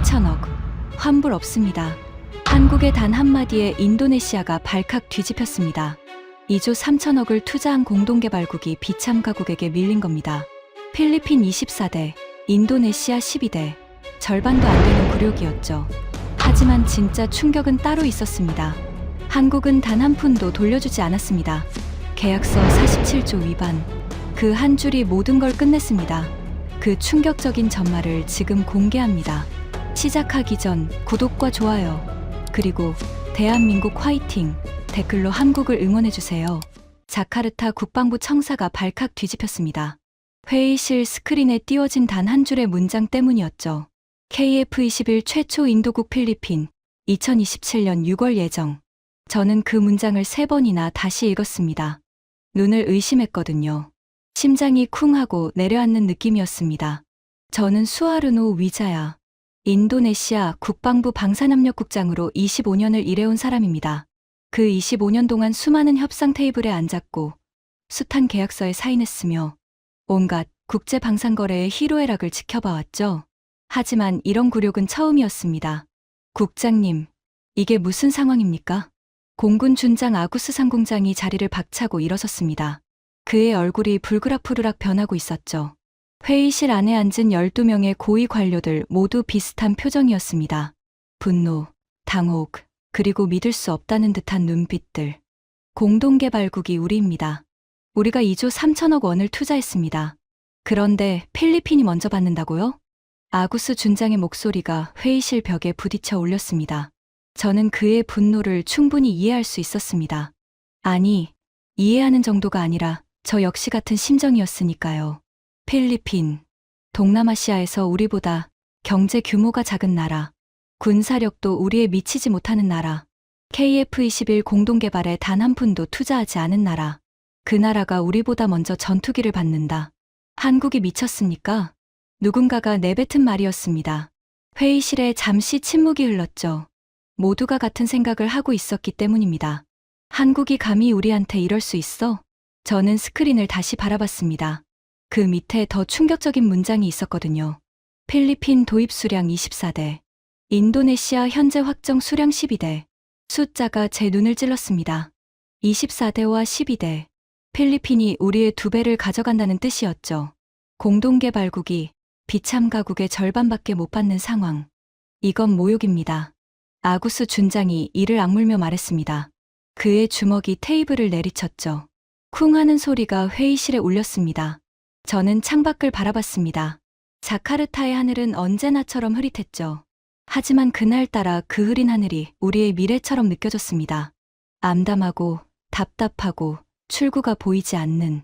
8천억. 환불 없습니다. 한국의 단 한마디에 인도네시아가 발칵 뒤집혔습니다. 2조 3천억을 투자한 공동개발국이 비참 가국에게 밀린 겁니다. 필리핀 24대, 인도네시아 12대, 절반도 안 되는 굴욕이었죠. 하지만 진짜 충격은 따로 있었습니다. 한국은 단 한 푼도 돌려주지 않았습니다. 계약서 47조 위반, 그 한 줄이 모든 걸 끝냈습니다. 그 충격적인 전말을 지금 공개합니다. 시작하기 전 구독과 좋아요, 그리고 대한민국 화이팅 댓글로 한국을 응원해주세요. 자카르타 국방부 청사가 발칵 뒤집혔습니다. 회의실 스크린에 띄워진 단 한 줄의 문장 때문이었죠. KF-21 최초 인도국 필리핀 2027년 6월 예정. 저는 그 문장을 3번이나 다시 읽었습니다. 눈을 의심했거든요. 심장이 쿵 하고 내려앉는 느낌이었습니다. 저는 수하르노 위자야. 인도네시아 국방부 방산협력국장으로 25년을 일해온 사람입니다. 그 25년 동안 수많은 협상 테이블에 앉았고 숱한 계약서에 사인했으며 온갖 국제 방산거래의 희로애락을 지켜봐왔죠. 하지만 이런 굴욕은 처음이었습니다. 국장님, 이게 무슨 상황입니까? 공군 준장 아구스 상공장이 자리를 박차고 일어섰습니다. 그의 얼굴이 불그락푸르락 변하고 있었죠. 회의실 안에 앉은 12명의 고위 관료들 모두 비슷한 표정이었습니다. 분노, 당혹, 그리고 믿을 수 없다는 듯한 눈빛들. 공동개발국이 우리입니다. 우리가 2조 3천억 원을 투자했습니다. 그런데 필리핀이 먼저 받는다고요? 아구스 준장의 목소리가 회의실 벽에 부딪혀 울렸습니다. 저는 그의 분노를 충분히 이해할 수 있었습니다. 아니, 이해하는 정도가 아니라 저 역시 같은 심정이었으니까요. 필리핀, 동남아시아에서 우리보다 경제 규모가 작은 나라, 군사력도 우리에 미치지 못하는 나라, KF-21 공동개발에 단 한 푼도 투자하지 않은 나라, 그 나라가 우리보다 먼저 전투기를 받는다. 한국이 미쳤습니까? 누군가가 내뱉은 말이었습니다. 회의실에 잠시 침묵이 흘렀죠. 모두가 같은 생각을 하고 있었기 때문입니다. 한국이 감히 우리한테 이럴 수 있어? 저는 스크린을 다시 바라봤습니다. 그 밑에 더 충격적인 문장이 있었거든요. 필리핀 도입 수량 24대, 인도네시아 현재 확정 수량 12대. 숫자가 제 눈을 찔렀습니다. 24대와 12대. 필리핀이 우리의 2배를 가져간다는 뜻이었죠. 공동개발국이 비참가국의 절반밖에 못 받는 상황. 이건 모욕입니다. 아구스 준장이 이를 악물며 말했습니다. 그의 주먹이 테이블을 내리쳤죠. 쿵 하는 소리가 회의실에 울렸습니다. 저는 창밖을 바라봤습니다. 자카르타의 하늘은 언제나처럼 흐릿했죠. 하지만 그날따라 그 흐린 하늘이 우리의 미래처럼 느껴졌습니다. 암담하고 답답하고 출구가 보이지 않는.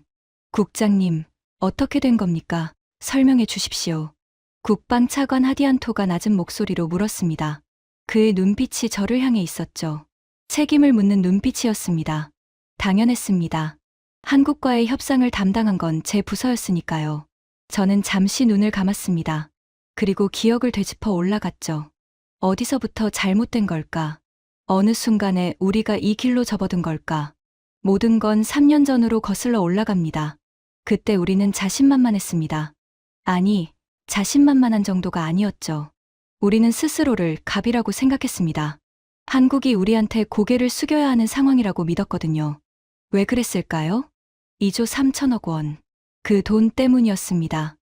국장님, 어떻게 된 겁니까? 설명해 주십시오. 국방차관 하디안토가 낮은 목소리로 물었습니다. 그의 눈빛이 저를 향해 있었죠. 책임을 묻는 눈빛이었습니다. 당연했습니다. 한국과의 협상을 담당한 건 제 부서였으니까요. 저는 잠시 눈을 감았습니다. 그리고 기억을 되짚어 올라갔죠. 어디서부터 잘못된 걸까? 어느 순간에 우리가 이 길로 접어든 걸까? 모든 건 3년 전으로 거슬러 올라갑니다. 그때 우리는 자신만만했습니다. 아니, 자신만만한 정도가 아니었죠. 우리는 스스로를 갑이라고 생각했습니다. 한국이 우리한테 고개를 숙여야 하는 상황이라고 믿었거든요. 왜 그랬을까요? 2조 3천억 원. 그 돈 때문이었습니다.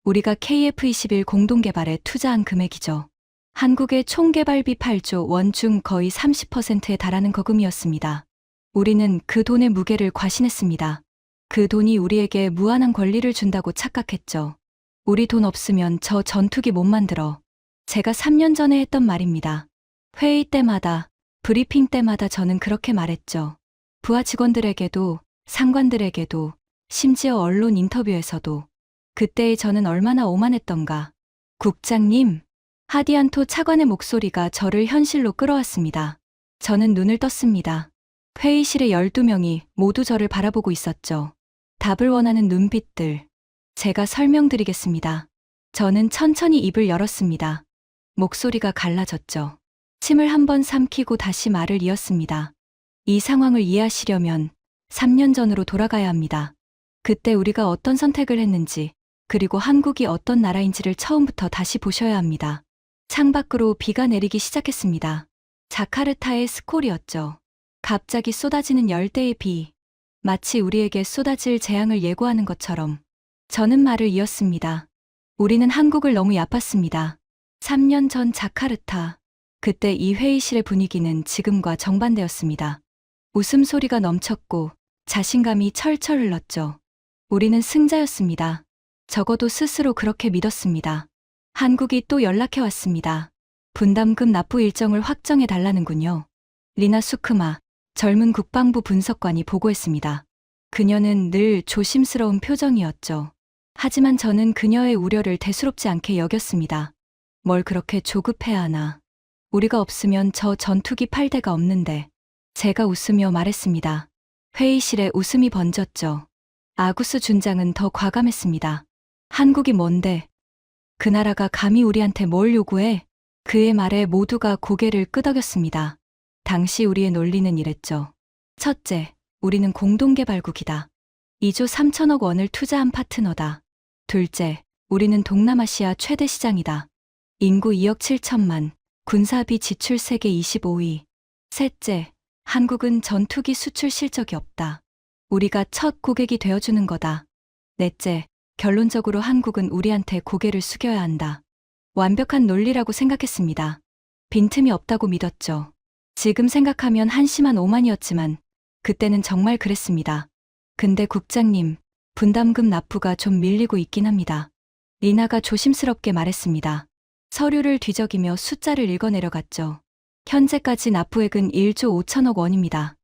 우리가 KF-21 공동개발에 투자한 금액이죠. 한국의 총 개발비 8조 원 중 거의 30%에 달하는 거금이었습니다. 우리는 그 돈의 무게를 과신했습니다. 그 돈이 우리에게 무한한 권리를 준다고 착각했죠. 우리 돈 없으면 저 전투기 못 만들어. 제가 3년 전에 했던 말입니다. 회의 때마다, 브리핑 때마다 저는 그렇게 말했죠. 부하 직원들에게도, 상관들에게도, 심지어 언론 인터뷰에서도. 그때의 저는 얼마나 오만했던가. 국장님, 하디안토 차관의 목소리가 저를 현실로 끌어왔습니다. 저는 눈을 떴습니다. 회의실의 12명이 모두 저를 바라보고 있었죠. 답을 원하는 눈빛들. 제가 설명드리겠습니다. 저는 천천히 입을 열었습니다. 목소리가 갈라졌죠. 침을 한 번 삼키고 다시 말을 이었습니다. 이 상황을 이해하시려면 3년 전으로 돌아가야 합니다. 그때 우리가 어떤 선택을 했는지, 그리고 한국이 어떤 나라인지를 처음부터 다시 보셔야 합니다. 창밖으로 비가 내리기 시작했습니다. 자카르타의 스콜이었죠. 갑자기 쏟아지는 열대의 비. 마치 우리에게 쏟아질 재앙을 예고하는 것처럼. 저는 말을 이었습니다. 우리는 한국을 너무 얕봤습니다. 3년 전 자카르타. 그때 이 회의실의 분위기는 지금과 정반대였습니다. 웃음소리가 넘쳤고 자신감이 철철 흘렀죠. 우리는 승자였습니다. 적어도 스스로 그렇게 믿었습니다. 한국이 또 연락해 왔습니다. 분담금 납부 일정을 확정해 달라는군요. 리나 수크마, 젊은 국방부 분석관이 보고했습니다. 그녀는 늘 조심스러운 표정이었죠. 하지만 저는 그녀의 우려를 대수롭지 않게 여겼습니다. 뭘 그렇게 조급해야 하나. 우리가 없으면 저 전투기 8대가 없는데. 제가 웃으며 말했습니다. 회의실에 웃음이 번졌죠. 아구스 준장은 더 과감했습니다. 한국이 뭔데? 그 나라가 감히 우리한테 뭘 요구해? 그의 말에 모두가 고개를 끄덕였습니다. 당시 우리의 논리는 이랬죠. 첫째, 우리는 공동개발국이다. 2조 3천억 원을 투자한 파트너다. 둘째, 우리는 동남아시아 최대 시장이다. 인구 2억 7천만, 군사비 지출 세계 25위. 셋째, 한국은 전투기 수출 실적이 없다. 우리가 첫 고객이 되어주는 거다. 넷째, 결론적으로 한국은 우리한테 고개를 숙여야 한다. 완벽한 논리라고 생각했습니다. 빈틈이 없다고 믿었죠. 지금 생각하면 한심한 오만이었지만 그때는 정말 그랬습니다. 근데 국장님, 분담금 납부가 좀 밀리고 있긴 합니다. 리나가 조심스럽게 말했습니다. 서류를 뒤적이며 숫자를 읽어내려갔죠. 현재까지 납부액은 1조 5천억 원입니다.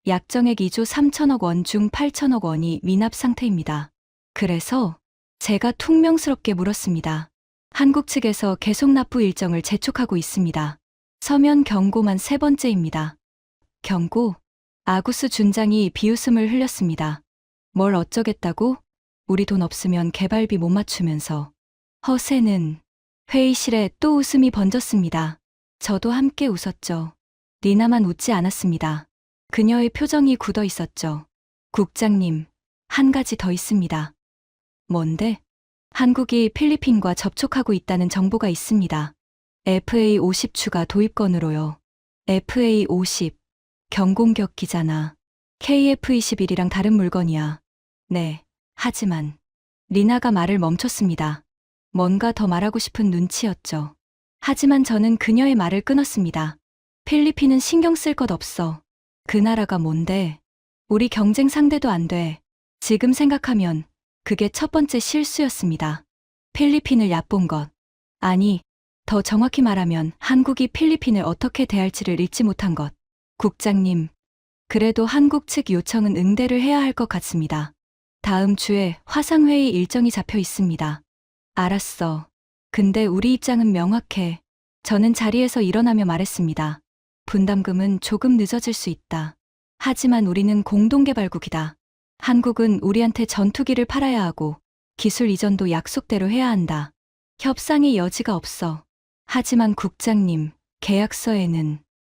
약정액 2조 3천억 원 중 8천억 원이 미납 상태입니다. 그래서 제가 퉁명스럽게 물었습니다. 한국 측에서 계속 납부 일정을 재촉하고 있습니다. 서면 경고만 3번째입니다. 경고? 아구스 준장이 비웃음을 흘렸습니다. 뭘 어쩌겠다고? 우리 돈 없으면 개발비 못 맞추면서. 허세는. 회의실에 또 웃음이 번졌습니다. 저도 함께 웃었죠. 리나만 웃지 않았습니다. 그녀의 표정이 굳어 있었죠. 국장님, 한 가지 더 있습니다. 뭔데? 한국이 필리핀과 접촉하고 있다는 정보가 있습니다. FA50 추가 도입건으로요. FA50. 경공격기잖아. KF21이랑 다른 물건이야. 네, 하지만. 리나가 말을 멈췄습니다. 뭔가 더 말하고 싶은 눈치였죠. 하지만 저는 그녀의 말을 끊었습니다. 필리핀은 신경 쓸 것 없어. 그 나라가 뭔데? 우리 경쟁 상대도 안 돼. 지금 생각하면 그게 첫 번째 실수였습니다. 필리핀을 얕본 것. 아니, 더 정확히 말하면 한국이 필리핀을 어떻게 대할지를 읽지 못한 것. 국장님, 그래도 한국 측 요청은 응대를 해야 할 것 같습니다. 다음 주에 화상회의 일정이 잡혀 있습니다. 알았어. 근데 우리 입장은 명확해. 저는 자리에서 일어나며 말했습니다. 분담금은 조금 늦어질 수 있다. 하지만 우리는 공동개발국이다. 한국은 우리한테 전투기를 팔아야 하고 기술 이전도 약속대로 해야 한다. 협상의 여지가 없어. 하지만 국장님, 계약서에는.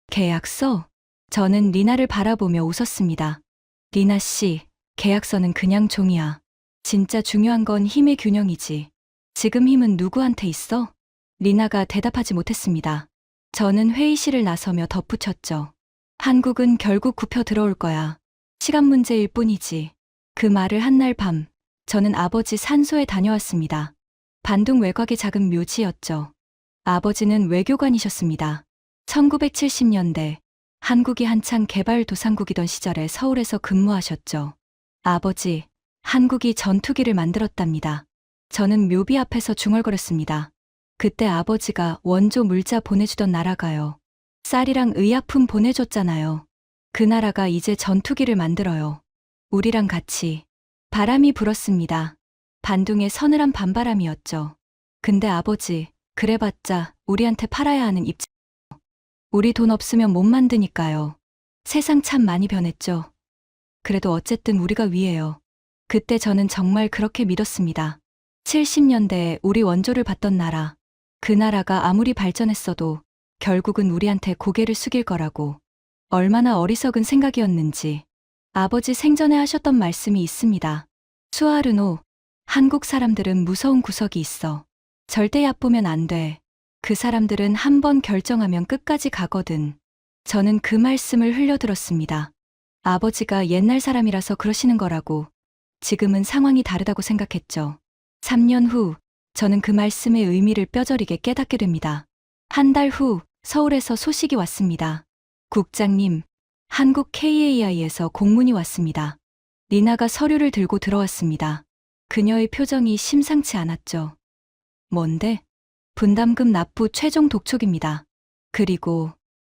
계약서? 저는 리나를 바라보며 웃었습니다. 리나 씨, 계약서는 그냥 종이야. 진짜 중요한 건 힘의 균형이지. 지금 힘은 누구한테 있어? 리나가 대답하지 못했습니다. 저는 회의실을 나서며 덧붙였죠. 한국은 결국 굽혀 들어올 거야. 시간 문제일 뿐이지. 그 말을 한 날 밤, 저는 아버지 산소에 다녀왔습니다. 반둥 외곽의 작은 묘지였죠. 아버지는 외교관이셨습니다. 1970년대, 한국이 한창 개발도상국이던 시절에 서울에서 근무하셨죠. 아버지, 한국이 전투기를 만들었답니다. 저는 묘비 앞에서 중얼거렸습니다. 그때 아버지가 원조 물자 보내주던 나라가요. 쌀이랑 의약품 보내줬잖아요. 그 나라가 이제 전투기를 만들어요. 우리랑 같이. 바람이 불었습니다. 반둥에 서늘한 밤바람이었죠. 근데 아버지, 그래봤자 우리한테 팔아야 하는 입장. 우리 돈 없으면 못 만드니까요. 세상 참 많이 변했죠. 그래도 어쨌든 우리가 위에요. 그때 저는 정말 그렇게 믿었습니다. 70년대에 우리 원조를 받던 나라. 그 나라가 아무리 발전했어도 결국은 우리한테 고개를 숙일 거라고. 얼마나 어리석은 생각이었는지. 아버지 생전에 하셨던 말씀이 있습니다. 수아르노, 한국 사람들은 무서운 구석이 있어. 절대 얕보면 안 돼. 그 사람들은 한 번 결정하면 끝까지 가거든. 저는 그 말씀을 흘려들었습니다. 아버지가 옛날 사람이라서 그러시는 거라고. 지금은 상황이 다르다고 생각했죠. 3년 후, 저는 그 말씀의 의미를 뼈저리게 깨닫게 됩니다. 한 달 후, 서울에서 소식이 왔습니다. 국장님, 한국 KAI에서 공문이 왔습니다. 리나가 서류를 들고 들어왔습니다. 그녀의 표정이 심상치 않았죠. 뭔데? 분담금 납부 최종 독촉입니다. 그리고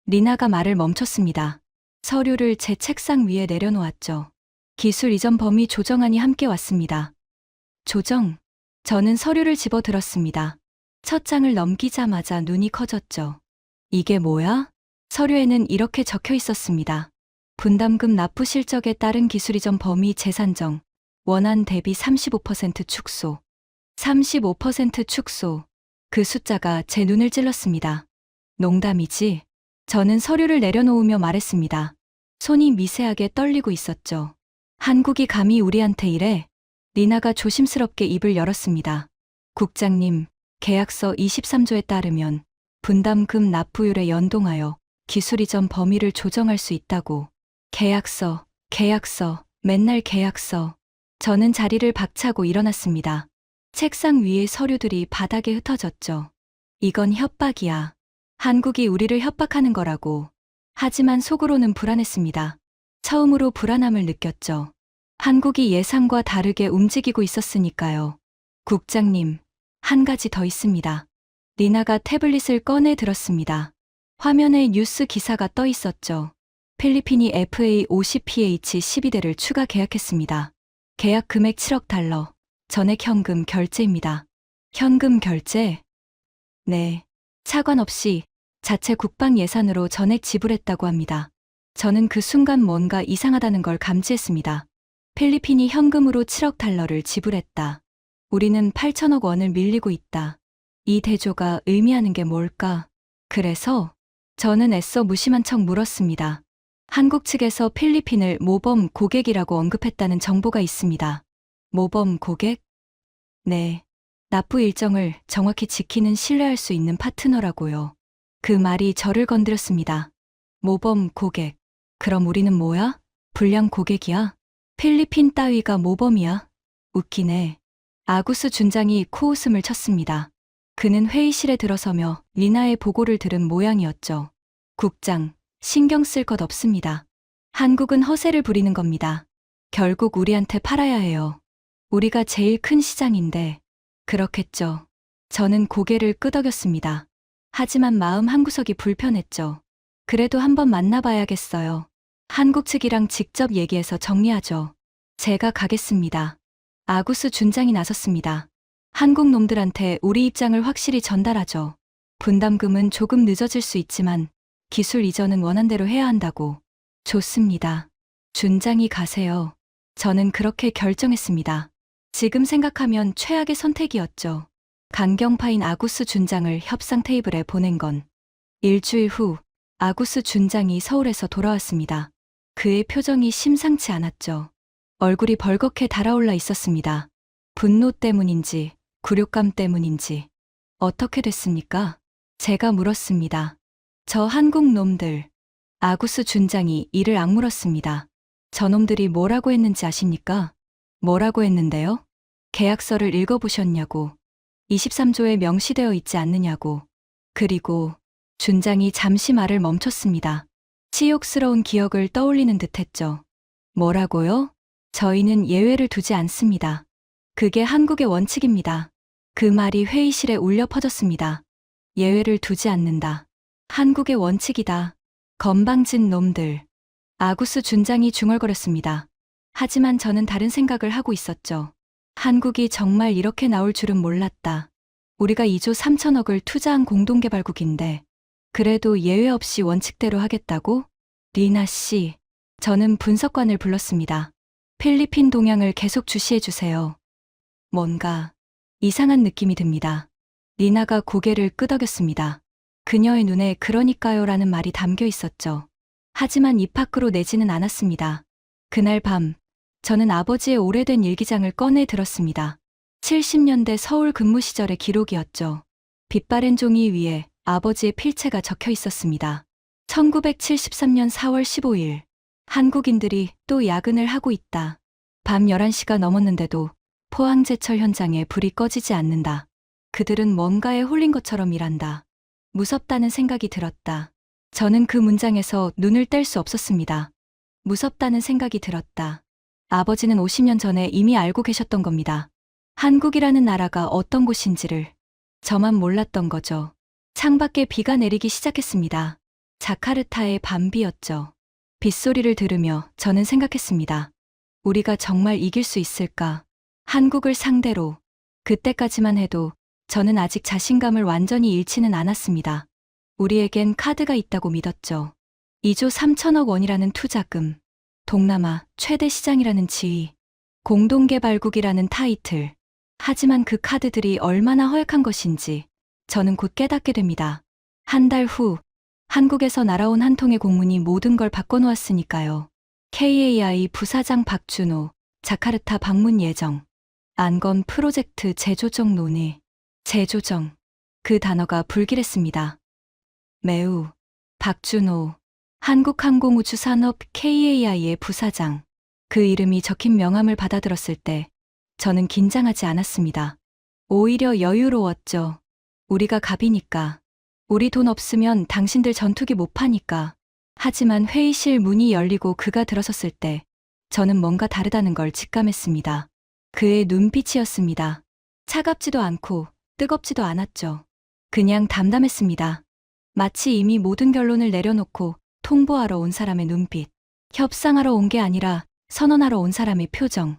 리나가 말을 멈췄습니다. 서류를 제 책상 위에 내려놓았죠. 기술 이전 범위 조정안이 함께 왔습니다. 조정. 저는 서류를 집어들었습니다. 첫 장을 넘기자마자 눈이 커졌죠. 이게 뭐야? 서류에는 이렇게 적혀 있었습니다. 분담금 납부 실적에 따른 기술 이전 범위 재산정, 원안 대비 35% 축소. 35% 축소. 그 숫자가 제 눈을 찔렀습니다. 농담이지? 저는 서류를 내려놓으며 말했습니다. 손이 미세하게 떨리고 있었죠. 한국이 감히 우리한테 이래? 리나가 조심스럽게 입을 열었습니다. 국장님, 계약서 23조에 따르면 분담금 납부율에 연동하여 기술 이전 범위를 조정할 수 있다고. 계약서, 맨날 계약서. 저는 자리를 박차고 일어났습니다. 책상 위의 서류들이 바닥에 흩어졌죠. 이건 협박이야. 한국이 우리를 협박하는 거라고. 하지만 속으로는 불안했습니다. 처음으로 불안함을 느꼈죠. 한국이 예상과 다르게 움직이고 있었으니까요. 국장님, 한 가지 더 있습니다. 리나가 태블릿을 꺼내 들었습니다. 화면에 뉴스 기사가 떠 있었죠. 필리핀이 FA50PH 12대를 추가 계약했습니다. 계약 금액 7억 달러. 전액 현금 결제입니다. 현금 결제? 네. 차관 없이 자체 국방 예산으로 전액 지불했다고 합니다. 저는 그 순간 뭔가 이상하다는 걸 감지했습니다. 필리핀이 현금으로 7억 달러를 지불했다. 우리는 8천억 원을 밀리고 있다. 이 대조가 의미하는 게 뭘까? 그래서 저는 애써 무심한 척 물었습니다. 한국 측에서 필리핀을 모범 고객이라고 언급했다는 정보가 있습니다. 모범 고객? 네. 납부 일정을 정확히 지키는 신뢰할 수 있는 파트너라고요. 그 말이 저를 건드렸습니다. 모범 고객. 그럼 우리는 뭐야? 불량 고객이야? 필리핀 따위가 모범이야? 웃기네. 아구스 준장이 코웃음을 쳤습니다. 그는 회의실에 들어서며 리나의 보고를 들은 모양이었죠. 국장, 신경 쓸 것 없습니다. 한국은 허세를 부리는 겁니다. 결국 우리한테 팔아야 해요. 우리가 제일 큰 시장인데. 그렇겠죠. 저는 고개를 끄덕였습니다. 하지만 마음 한구석이 불편했죠. 그래도 한번 만나봐야겠어요. 한국 측이랑 직접 얘기해서 정리하죠. 제가 가겠습니다. 아구스 준장이 나섰습니다. 한국 놈들한테 우리 입장을 확실히 전달하죠. 분담금은 조금 늦어질 수 있지만 기술 이전은 원한대로 해야 한다고. 좋습니다. 준장이 가세요. 저는 그렇게 결정했습니다. 지금 생각하면 최악의 선택이었죠. 강경파인 아구스 준장을 협상 테이블에 보낸 건. 일주일 후 아구스 준장이 서울에서 돌아왔습니다. 그의 표정이 심상치 않았죠. 얼굴이 벌겋게 달아올라 있었습니다. 분노 때문인지 굴욕감 때문인지. 어떻게 됐습니까? 제가 물었습니다. 저 한국 놈들. 아구스 준장이 이를 악물었습니다. 저놈들이 뭐라고 했는지 아십니까? 뭐라고 했는데요? 계약서를 읽어보셨냐고. 23조에 명시되어 있지 않느냐고. 그리고 준장이 잠시 말을 멈췄습니다. 치욕스러운 기억을 떠올리는 듯했죠. 뭐라고요? 저희는 예외를 두지 않습니다. 그게 한국의 원칙입니다. 그 말이 회의실에 울려 퍼졌습니다. 예외를 두지 않는다. 한국의 원칙이다. 건방진 놈들. 아구스 준장이 중얼거렸습니다. 하지만 저는 다른 생각을 하고 있었죠. 한국이 정말 이렇게 나올 줄은 몰랐다. 우리가 2조 3천억을 투자한 공동개발국인데 그래도 예외 없이 원칙대로 하겠다고? 리나 씨, 저는 분석관을 불렀습니다. 필리핀 동향을 계속 주시해 주세요. 뭔가 이상한 느낌이 듭니다. 리나가 고개를 끄덕였습니다. 그녀의 눈에 그러니까요라는 말이 담겨 있었죠. 하지만 입 밖으로 내지는 않았습니다. 그날 밤, 저는 아버지의 오래된 일기장을 꺼내 들었습니다. 70년대 서울 근무 시절의 기록이었죠. 빛바랜 종이 위에 아버지의 필체가 적혀 있었습니다. 1973년 4월 15일. 한국인들이 또 야근을 하고 있다. 밤 11시가 넘었는데도 포항제철 현장에 불이 꺼지지 않는다. 그들은 뭔가에 홀린 것처럼 일한다. 무섭다는 생각이 들었다. 저는 그 문장에서 눈을 뗄 수 없었습니다. 무섭다는 생각이 들었다. 아버지는 50년 전에 이미 알고 계셨던 겁니다. 한국이라는 나라가 어떤 곳인지를. 저만 몰랐던 거죠. 창밖에 비가 내리기 시작했습니다. 자카르타의 밤비였죠. 빗소리를 들으며 저는 생각했습니다. 우리가 정말 이길 수 있을까? 한국을 상대로. 그때까지만 해도 저는 아직 자신감을 완전히 잃지는 않았습니다. 우리에겐 카드가 있다고 믿었죠. 2조 3천억 원이라는 투자금, 동남아 최대 시장이라는 지위, 공동개발국이라는 타이틀. 하지만 그 카드들이 얼마나 허약한 것인지 저는 곧 깨닫게 됩니다. 한 달 후, 한국에서 날아온 한 통의 공문이 모든 걸 바꿔놓았으니까요. KAI 부사장 박준호, 자카르타 방문 예정. 안건 프로젝트 재조정 논의. 재조정. 그 단어가 불길했습니다. 매우. 박준호. 한국항공우주산업 KAI의 부사장. 그 이름이 적힌 명함을 받아들었을 때 저는 긴장하지 않았습니다. 오히려 여유로웠죠. 우리가 갑이니까. 우리 돈 없으면 당신들 전투기 못 파니까. 하지만 회의실 문이 열리고 그가 들어섰을 때 저는 뭔가 다르다는 걸 직감했습니다. 그의 눈빛이었습니다. 차갑지도 않고 뜨겁지도 않았죠. 그냥 담담했습니다. 마치 이미 모든 결론을 내려놓고 통보하러 온 사람의 눈빛. 협상하러 온 게 아니라 선언하러 온 사람의 표정.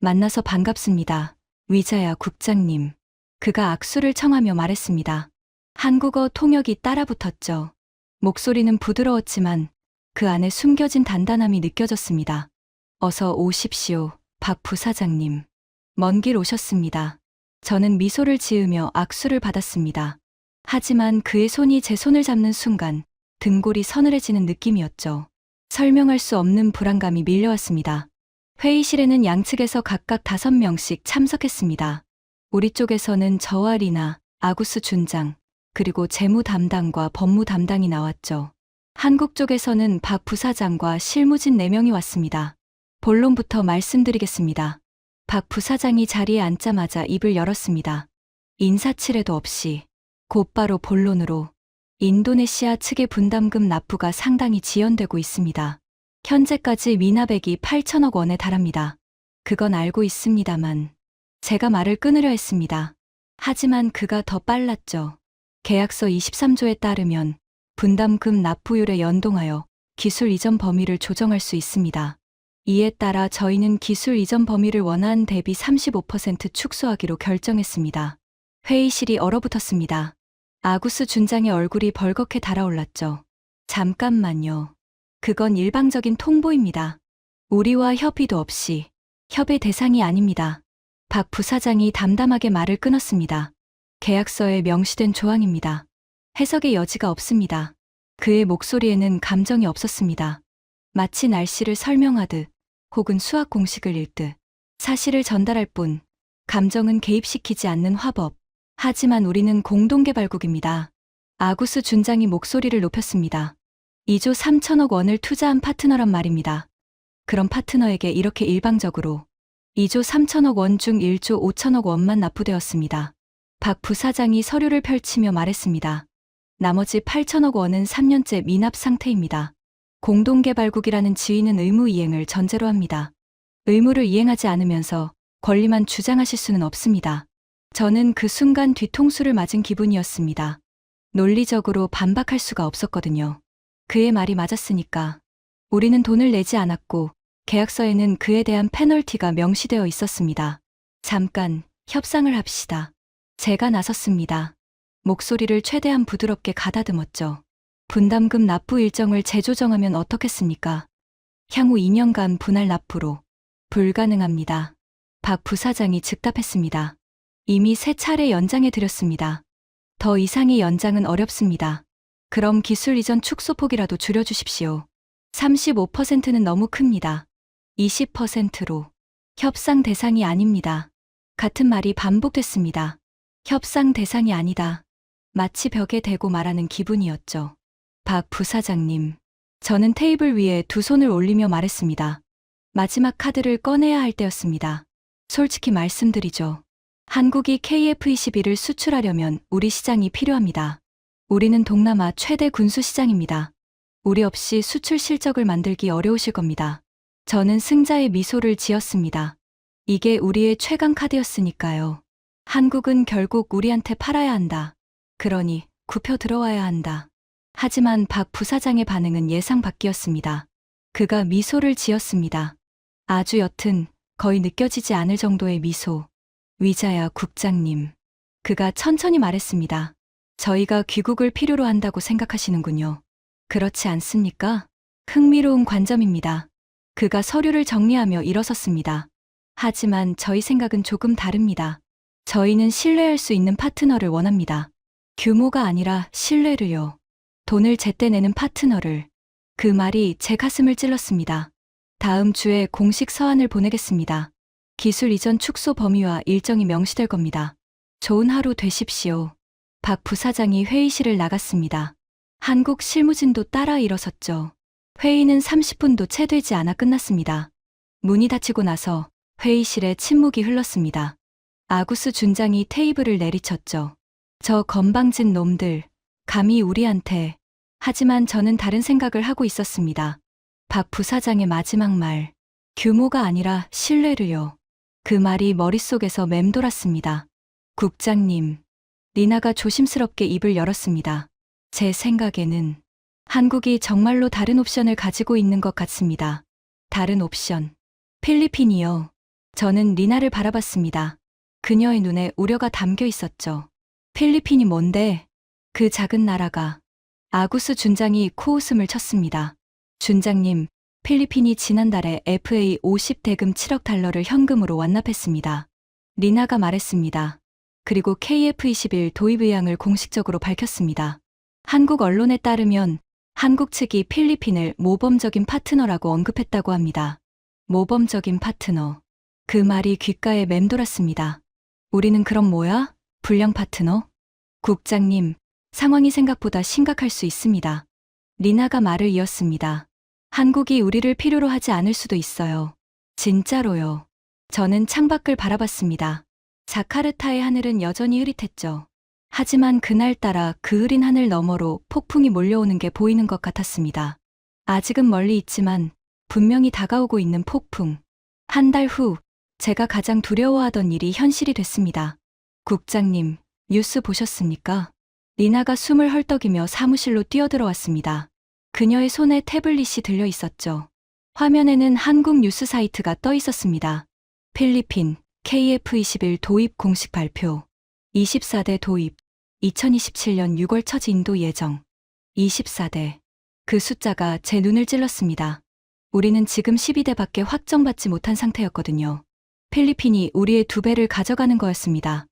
만나서 반갑습니다. 위자야 국장님. 그가 악수를 청하며 말했습니다. 한국어 통역이 따라붙었죠. 목소리는 부드러웠지만 그 안에 숨겨진 단단함이 느껴졌습니다. 어서 오십시오, 박 부사장님. 먼 길 오셨습니다. 저는 미소를 지으며 악수를 받았습니다. 하지만 그의 손이 제 손을 잡는 순간 등골이 서늘해지는 느낌이었죠. 설명할 수 없는 불안감이 밀려왔습니다. 회의실에는 양측에서 각각 5명씩 참석했습니다. 우리 쪽에서는 저와 리나, 아구스 준장, 그리고 재무 담당과 법무 담당이 나왔죠. 한국 쪽에서는 박 부사장과 실무진 4명이 왔습니다. 본론부터 말씀드리겠습니다. 박 부사장이 자리에 앉자마자 입을 열었습니다. 인사치레도 없이 곧바로 본론으로. 인도네시아 측의 분담금 납부가 상당히 지연되고 있습니다. 현재까지 미납액이 8천억 원에 달합니다. 그건 알고 있습니다만 제가 말을 끊으려 했습니다. 하지만 그가 더 빨랐죠. 계약서 23조에 따르면 분담금 납부율에 연동하여 기술 이전 범위를 조정할 수 있습니다. 이에 따라 저희는 기술 이전 범위를 원안 대비 35% 축소하기로 결정했습니다. 회의실이 얼어붙었습니다. 아구스 준장의 얼굴이 벌겋게 달아올랐죠. 잠깐만요. 그건 일방적인 통보입니다. 우리와 협의도 없이. 협의 대상이 아닙니다. 박 부사장이 담담하게 말을 끊었습니다. 계약서에 명시된 조항입니다. 해석의 여지가 없습니다. 그의 목소리에는 감정이 없었습니다. 마치 날씨를 설명하듯 혹은 수학 공식을 읽듯 사실을 전달할 뿐 감정은 개입시키지 않는 화법. 하지만 우리는 공동개발국입니다. 아구스 준장이 목소리를 높였습니다. 2조 3천억 원을 투자한 파트너란 말입니다. 그런 파트너에게 이렇게 일방적으로 2조 3천억 원 중 1조 5천억 원만 납부되었습니다. 박 부사장이 서류를 펼치며 말했습니다. 나머지 8천억 원은 3년째 미납 상태입니다. 공동개발국이라는 지위는 의무 이행을 전제로 합니다. 의무를 이행하지 않으면서 권리만 주장하실 수는 없습니다. 저는 그 순간 뒤통수를 맞은 기분이었습니다. 논리적으로 반박할 수가 없었거든요. 그의 말이 맞았으니까. 우리는 돈을 내지 않았고 계약서에는 그에 대한 페널티가 명시되어 있었습니다. 잠깐 협상을 합시다. 제가 나섰습니다. 목소리를 최대한 부드럽게 가다듬었죠. 분담금 납부 일정을 재조정하면 어떻겠습니까? 향후 2년간 분할 납부로. 불가능합니다. 박 부사장이 즉답했습니다. 이미 3차례 연장해 드렸습니다. 더 이상의 연장은 어렵습니다. 그럼 기술 이전 축소폭이라도 줄여주십시오. 35%는 너무 큽니다. 20%로. 협상 대상이 아닙니다. 같은 말이 반복됐습니다. 협상 대상이 아니다. 마치 벽에 대고 말하는 기분이었죠. 박 부사장님. 저는 테이블 위에 두 손을 올리며 말했습니다. 마지막 카드를 꺼내야 할 때였습니다. 솔직히 말씀드리죠. 한국이 KF-21을 수출하려면 우리 시장이 필요합니다. 우리는 동남아 최대 군수 시장입니다. 우리 없이 수출 실적을 만들기 어려우실 겁니다. 저는 승자의 미소를 지었습니다. 이게 우리의 최강 카드였으니까요. 한국은 결국 우리한테 팔아야 한다. 그러니 굽혀 들어와야 한다. 하지만 박 부사장의 반응은 예상 밖이었습니다. 그가 미소를 지었습니다. 아주 옅은, 거의 느껴지지 않을 정도의 미소. 위자야 국장님. 그가 천천히 말했습니다. 저희가 귀국을 필요로 한다고 생각하시는군요. 그렇지 않습니까? 흥미로운 관점입니다. 그가 서류를 정리하며 일어섰습니다. 하지만 저희 생각은 조금 다릅니다. 저희는 신뢰할 수 있는 파트너를 원합니다. 규모가 아니라 신뢰를요. 돈을 제때 내는 파트너를. 그 말이 제 가슴을 찔렀습니다. 다음 주에 공식 서한을 보내겠습니다. 기술 이전 축소 범위와 일정이 명시될 겁니다. 좋은 하루 되십시오. 박 부사장이 회의실을 나갔습니다. 한국 실무진도 따라 일어섰죠. 회의는 30분도 채 되지 않아 끝났습니다. 문이 닫히고 나서 회의실에 침묵이 흘렀습니다. 아구스 준장이 테이블을 내리쳤죠. 저 건방진 놈들, 감히 우리한테. 하지만 저는 다른 생각을 하고 있었습니다. 박 부사장의 마지막 말, 규모가 아니라 신뢰를요. 그 말이 머릿속에서 맴돌았습니다. 국장님, 리나가 조심스럽게 입을 열었습니다. 제 생각에는 한국이 정말로 다른 옵션을 가지고 있는 것 같습니다. 다른 옵션. 필리핀이요. 저는 리나를 바라봤습니다. 그녀의 눈에 우려가 담겨 있었죠. 필리핀이 뭔데? 그 작은 나라가. 아구스 준장이 코웃음을 쳤습니다. 준장님, 필리핀이 지난달에 FA 50 대금 7억 달러를 현금으로 완납했습니다. 리나가 말했습니다. 그리고 KF-21 도입 의향을 공식적으로 밝혔습니다. 한국 언론에 따르면 한국 측이 필리핀을 모범적인 파트너라고 언급했다고 합니다. 모범적인 파트너. 그 말이 귓가에 맴돌았습니다. 우리는 그럼 뭐야? 불량 파트너? 국장님, 상황이 생각보다 심각할 수 있습니다. 리나가 말을 이었습니다. 한국이 우리를 필요로 하지 않을 수도 있어요. 진짜로요. 저는 창밖을 바라봤습니다. 자카르타의 하늘은 여전히 흐릿했죠. 하지만 그날따라 그 흐린 하늘 너머로 폭풍이 몰려오는 게 보이는 것 같았습니다. 아직은 멀리 있지만 분명히 다가오고 있는 폭풍. 한 달 후, 제가 가장 두려워하던 일이 현실이 됐습니다. 국장님, 뉴스 보셨습니까? 리나가 숨을 헐떡이며 사무실로 뛰어들어왔습니다. 그녀의 손에 태블릿이 들려 있었죠. 화면에는 한국 뉴스 사이트가 떠 있었습니다. 필리핀, KF-21 도입 공식 발표. 24대 도입. 2027년 6월 첫 인도 예정. 24대. 그 숫자가 제 눈을 찔렀습니다. 우리는 지금 12대밖에 확정받지 못한 상태였거든요. 필리핀이 우리의 2배를 가져가는 거였습니다.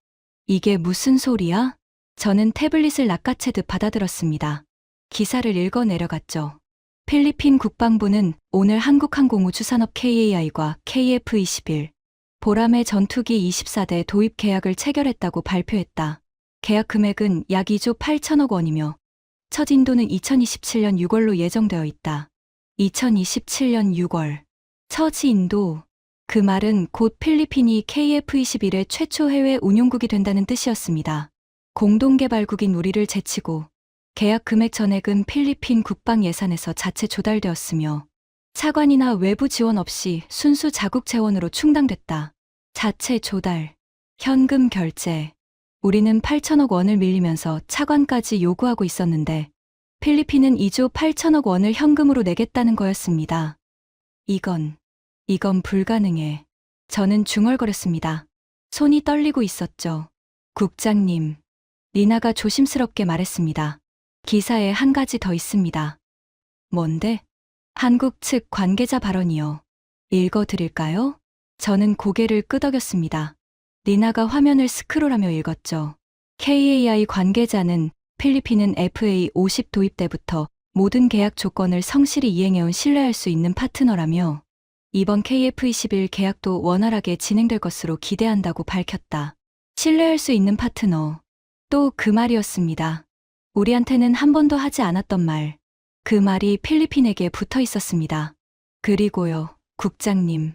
이게 무슨 소리야? 저는 태블릿을 낚아채듯 받아들었습니다. 기사를 읽어 내려갔죠. 필리핀 국방부는 오늘 한국항공우주산업 KAI과 KF-21, 보람의 전투기 24대 도입 계약을 체결했다고 발표했다. 계약 금액은 약 2조 8천억 원이며 첫 인도는 2027년 6월로 예정되어 있다. 2027년 6월. 첫 인도. 그 말은 곧 필리핀이 KF-21의 최초 해외 운용국이 된다는 뜻이었습니다. 공동개발국인 우리를 제치고 계약 금액 전액은 필리핀 국방 예산에서 자체 조달되었으며 차관이나 외부 지원 없이 순수 자국 재원으로 충당됐다. 자체 조달. 현금 결제. 우리는 8천억 원을 밀리면서 차관까지 요구하고 있었는데 필리핀은 2조 8천억 원을 현금으로 내겠다는 거였습니다. 이건 불가능해. 저는 중얼거렸습니다. 손이 떨리고 있었죠. 국장님. 리나가 조심스럽게 말했습니다. 기사에 한 가지 더 있습니다. 뭔데? 한국 측 관계자 발언이요. 읽어드릴까요? 저는 고개를 끄덕였습니다. 리나가 화면을 스크롤하며 읽었죠. KAI 관계자는 필리핀은 FA 50 도입 때부터 모든 계약 조건을 성실히 이행해온 신뢰할 수 있는 파트너라며 이번 KF-21 계약도 원활하게 진행될 것으로 기대한다고 밝혔다. 신뢰할 수 있는 파트너. 또 그 말이었습니다. 우리한테는 한 번도 하지 않았던 말. 그 말이 필리핀에게 붙어 있었습니다. 그리고요, 국장님.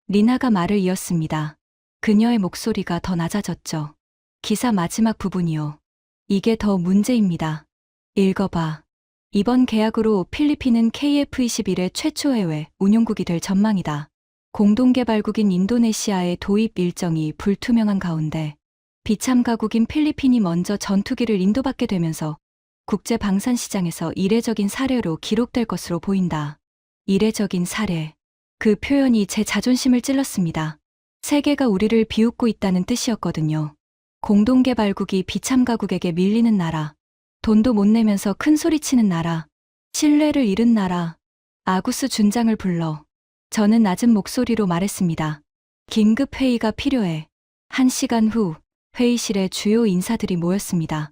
리나가 말을 이었습니다. 그녀의 목소리가 더 낮아졌죠. 기사 마지막 부분이요. 이게 더 문제입니다. 읽어봐. 이번 계약으로 필리핀은 KF-21의 최초 해외 운용국이 될 전망이다. 공동개발국인 인도네시아의 도입 일정이 불투명한 가운데 비참가국인 필리핀이 먼저 전투기를 인도받게 되면서 국제 방산 시장에서 이례적인 사례로 기록될 것으로 보인다. 이례적인 사례. 그 표현이 제 자존심을 찔렀습니다. 세계가 우리를 비웃고 있다는 뜻이었거든요. 공동개발국이 비참가국에게 밀리는 나라, 돈도 못 내면서 큰 소리치는 나라, 신뢰를 잃은 나라. 아구스 준장을 불러 저는 낮은 목소리로 말했습니다. 긴급 회의가 필요해. 1시간 후 회의실에 주요 인사들이 모였습니다.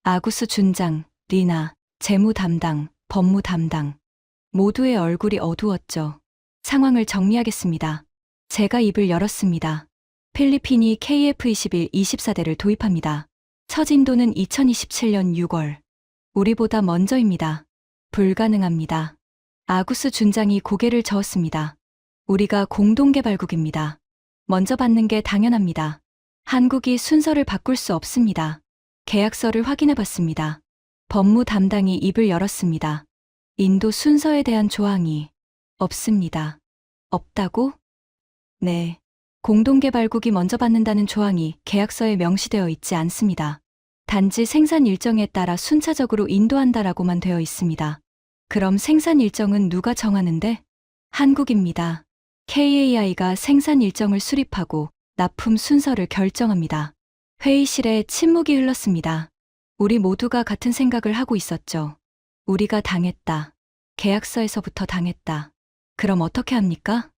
아구스 준장, 리나, 재무 담당, 법무 담당. 모두의 얼굴이 어두웠죠. 상황을 정리하겠습니다. 제가 입을 열었습니다. 필리핀이 KF-21 24대를 도입합니다. 첫 인도는 2027년 6월. 우리보다 먼저입니다. 불가능합니다. 아구스 준장이 고개를 저었습니다. 우리가 공동개발국입니다. 먼저 받는 게 당연합니다. 한국이 순서를 바꿀 수 없습니다. 계약서를 확인해 봤습니다. 법무 담당이 입을 열었습니다. 인도 순서에 대한 조항이 없습니다. 없다고? 네. 공동개발국이 먼저 받는다는 조항이 계약서에 명시되어 있지 않습니다. 단지 생산 일정에 따라 순차적으로 인도한다라고만 되어 있습니다. 그럼 생산 일정은 누가 정하는데? 한국입니다. KAI가 생산 일정을 수립하고 납품 순서를 결정합니다. 회의실에 침묵이 흘렀습니다. 우리 모두가 같은 생각을 하고 있었죠. 우리가 당했다. 계약서에서부터 당했다. 그럼 어떻게 합니까?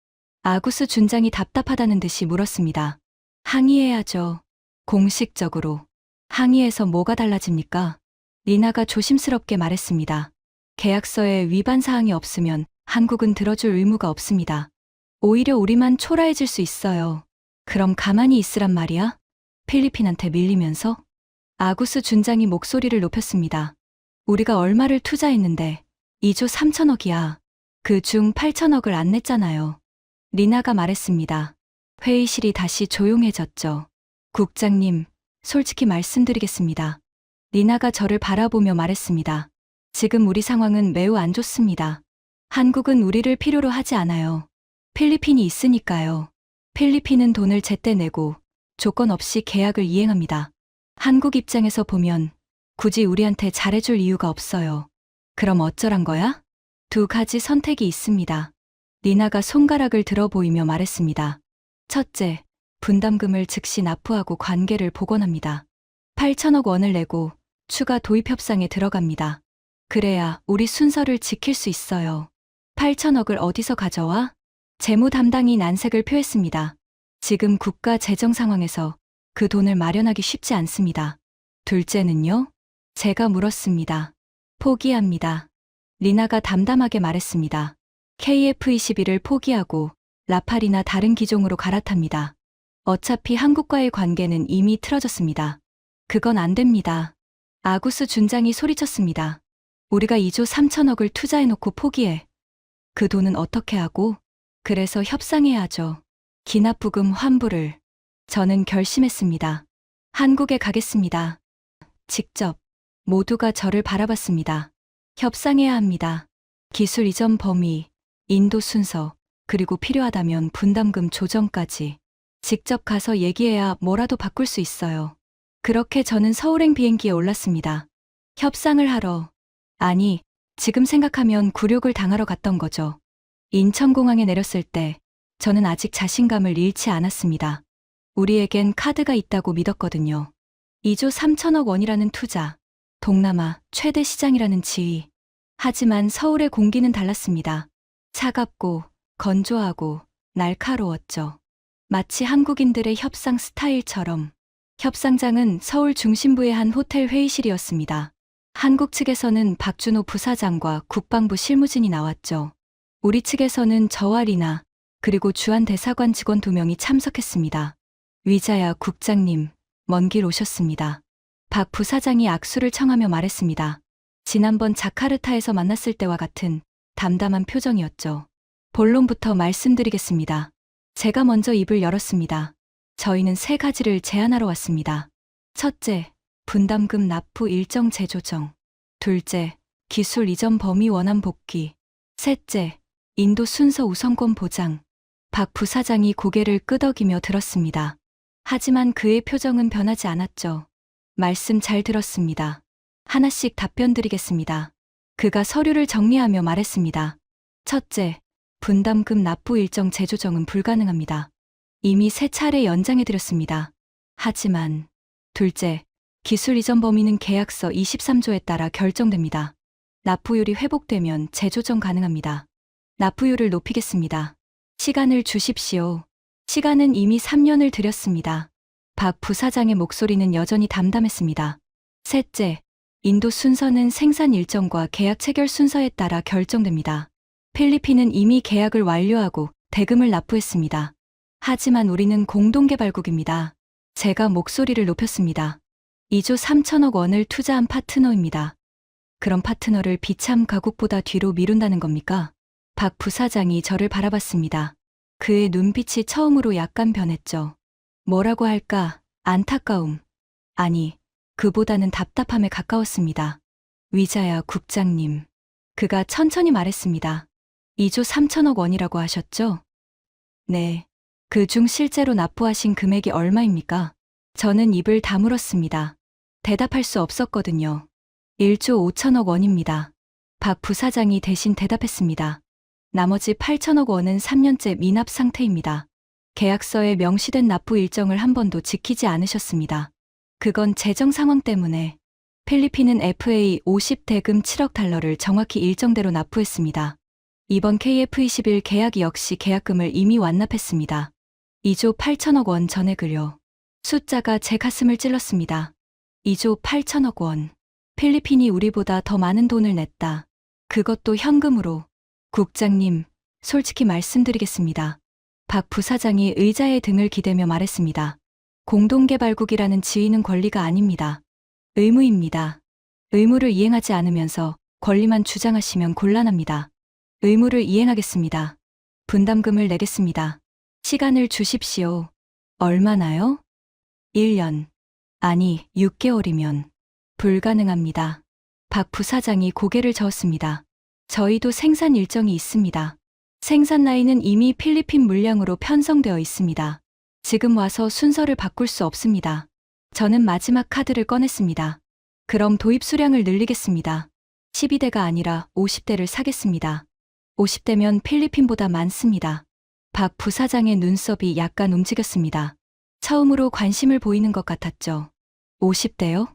아구스 준장이 답답하다는 듯이 물었습니다. 항의해야죠. 공식적으로. 항의해서 뭐가 달라집니까? 리나가 조심스럽게 말했습니다. 계약서에 위반 사항이 없으면 한국은 들어줄 의무가 없습니다. 오히려 우리만 초라해질 수 있어요. 그럼 가만히 있으란 말이야? 필리핀한테 밀리면서? 아구스 준장이 목소리를 높였습니다. 우리가 얼마를 투자했는데 2조 3천억이야. 그 중 8천억을 안 냈잖아요. 리나가 말했습니다. 회의실이 다시 조용해졌죠. 국장님, 솔직히 말씀드리겠습니다. 리나가 저를 바라보며 말했습니다. 지금 우리 상황은 매우 안 좋습니다. 한국은 우리를 필요로 하지 않아요. 필리핀이 있으니까요. 필리핀은 돈을 제때 내고 조건 없이 계약을 이행합니다. 한국 입장에서 보면 굳이 우리한테 잘해줄 이유가 없어요. 그럼 어쩌란 거야? 두 가지 선택이 있습니다. 리나가 손가락을 들어 보이며 말했습니다. 첫째, 분담금을 즉시 납부하고 관계를 복원합니다. 8천억 원을 내고 추가 도입 협상에 들어갑니다. 그래야 우리 순서를 지킬 수 있어요. 8천억을 어디서 가져와? 재무 담당이 난색을 표했습니다. 지금 국가 재정 상황에서 그 돈을 마련하기 쉽지 않습니다. 둘째는요? 제가 물었습니다. 포기합니다. 리나가 담담하게 말했습니다. KF-21을 포기하고 라팔이나 다른 기종으로 갈아탑니다. 어차피 한국과의 관계는 이미 틀어졌습니다. 그건 안 됩니다. 아구스 준장이 소리쳤습니다. 우리가 2조 3천억을 투자해놓고 포기해. 그 돈은 어떻게 하고? 그래서 협상해야죠. 기납부금 환불을. 저는 결심했습니다. 한국에 가겠습니다. 직접. 모두가 저를 바라봤습니다. 협상해야 합니다. 기술 이전 범위, 인도 순서, 그리고 필요하다면 분담금 조정까지. 직접 가서 얘기해야 뭐라도 바꿀 수 있어요. 그렇게 저는 서울행 비행기에 올랐습니다. 협상을 하러. 아니, 지금 생각하면 굴욕을 당하러 갔던 거죠. 인천공항에 내렸을 때 저는 아직 자신감을 잃지 않았습니다. 우리에겐 카드가 있다고 믿었거든요. 2조 3천억 원이라는 투자, 동남아 최대 시장이라는 지위. 하지만 서울의 공기는 달랐습니다. 차갑고 건조하고 날카로웠죠. 마치 한국인들의 협상 스타일처럼. 협상장은 서울 중심부의 한 호텔 회의실이었습니다. 한국 측에서는 박준호 부사장과 국방부 실무진이 나왔죠. 우리 측에서는 저와 리나, 그리고 주한 대사관 직원 2명이 참석했습니다. 위자야 국장님, 먼 길 오셨습니다. 박 부사장이 악수를 청하며 말했습니다. 지난번 자카르타에서 만났을 때와 같은 담담한 표정이었죠. 본론부터 말씀드리겠습니다. 제가 먼저 입을 열었습니다. 저희는 3가지를 제안하러 왔습니다. 첫째, 분담금 납부 일정 재조정. 둘째, 기술 이전 범위 원한 복귀. 셋째, 인도 순서 우선권 보장. 박 부사장이 고개를 끄덕이며 들었습니다. 하지만 그의 표정은 변하지 않았죠. 말씀 잘 들었습니다. 하나씩 답변 드리겠습니다. 그가 서류를 정리하며 말했습니다. 첫째, 분담금 납부 일정 재조정은 불가능합니다. 이미 3차례 연장해드렸습니다. 하지만 둘째, 기술 이전 범위는 계약서 23조에 따라 결정됩니다. 납부율이 회복되면 재조정 가능합니다. 납부율을 높이겠습니다. 시간을 주십시오. 시간은 이미 3년을 들였습니다. 박 부사장의 목소리는 여전히 담담했습니다. 셋째, 인도 순서는 생산 일정과 계약 체결 순서에 따라 결정됩니다. 필리핀은 이미 계약을 완료하고 대금을 납부했습니다. 하지만 우리는 공동개발국입니다. 제가 목소리를 높였습니다. 2조 3천억 원을 투자한 파트너입니다. 그런 파트너를 비참 가국보다 뒤로 미룬다는 겁니까? 박 부사장이 저를 바라봤습니다. 그의 눈빛이 처음으로 약간 변했죠. 뭐라고 할까? 안타까움. 아니, 그보다는 답답함에 가까웠습니다. 위자야 국장님. 그가 천천히 말했습니다. 2조 3천억 원이라고 하셨죠? 네. 그중 실제로 납부하신 금액이 얼마입니까? 저는 입을 다물었습니다. 대답할 수 없었거든요. 1조 5천억 원입니다. 박 부사장이 대신 대답했습니다. 나머지 8천억 원은 3년째 미납 상태입니다. 계약서에 명시된 납부 일정을 한 번도 지키지 않으셨습니다. 그건 재정 상황 때문에 필리핀은 FA 50대금 7억 달러를 정확히 일정대로 납부했습니다. 이번 KF21 계약 역시 계약금을 이미 완납했습니다. 2조 8천억 원 전액을요. 숫자가 제 가슴을 찔렀습니다. 2조 8천억 원. 필리핀이 우리보다 더 많은 돈을 냈다. 그것도 현금으로. 국장님, 솔직히 말씀드리겠습니다. 박 부사장이 의자의 등을 기대며 말했습니다. 공동개발국이라는 지위는 권리가 아닙니다. 의무입니다. 의무를 이행하지 않으면서 권리만 주장하시면 곤란합니다. 의무를 이행하겠습니다. 분담금을 내겠습니다. 시간을 주십시오. 얼마나요? 1년. 아니, 6개월이면. 불가능합니다. 박 부사장이 고개를 저었습니다. 저희도 생산 일정이 있습니다. 생산 라인은 이미 필리핀 물량으로 편성되어 있습니다. 지금 와서 순서를 바꿀 수 없습니다. 저는 마지막 카드를 꺼냈습니다. 그럼 도입 수량을 늘리겠습니다. 12대가 아니라 50대를 사겠습니다. 50대면 필리핀보다 많습니다. 박 부사장의 눈썹이 약간 움직였습니다. 처음으로 관심을 보이는 것 같았죠. 50대요?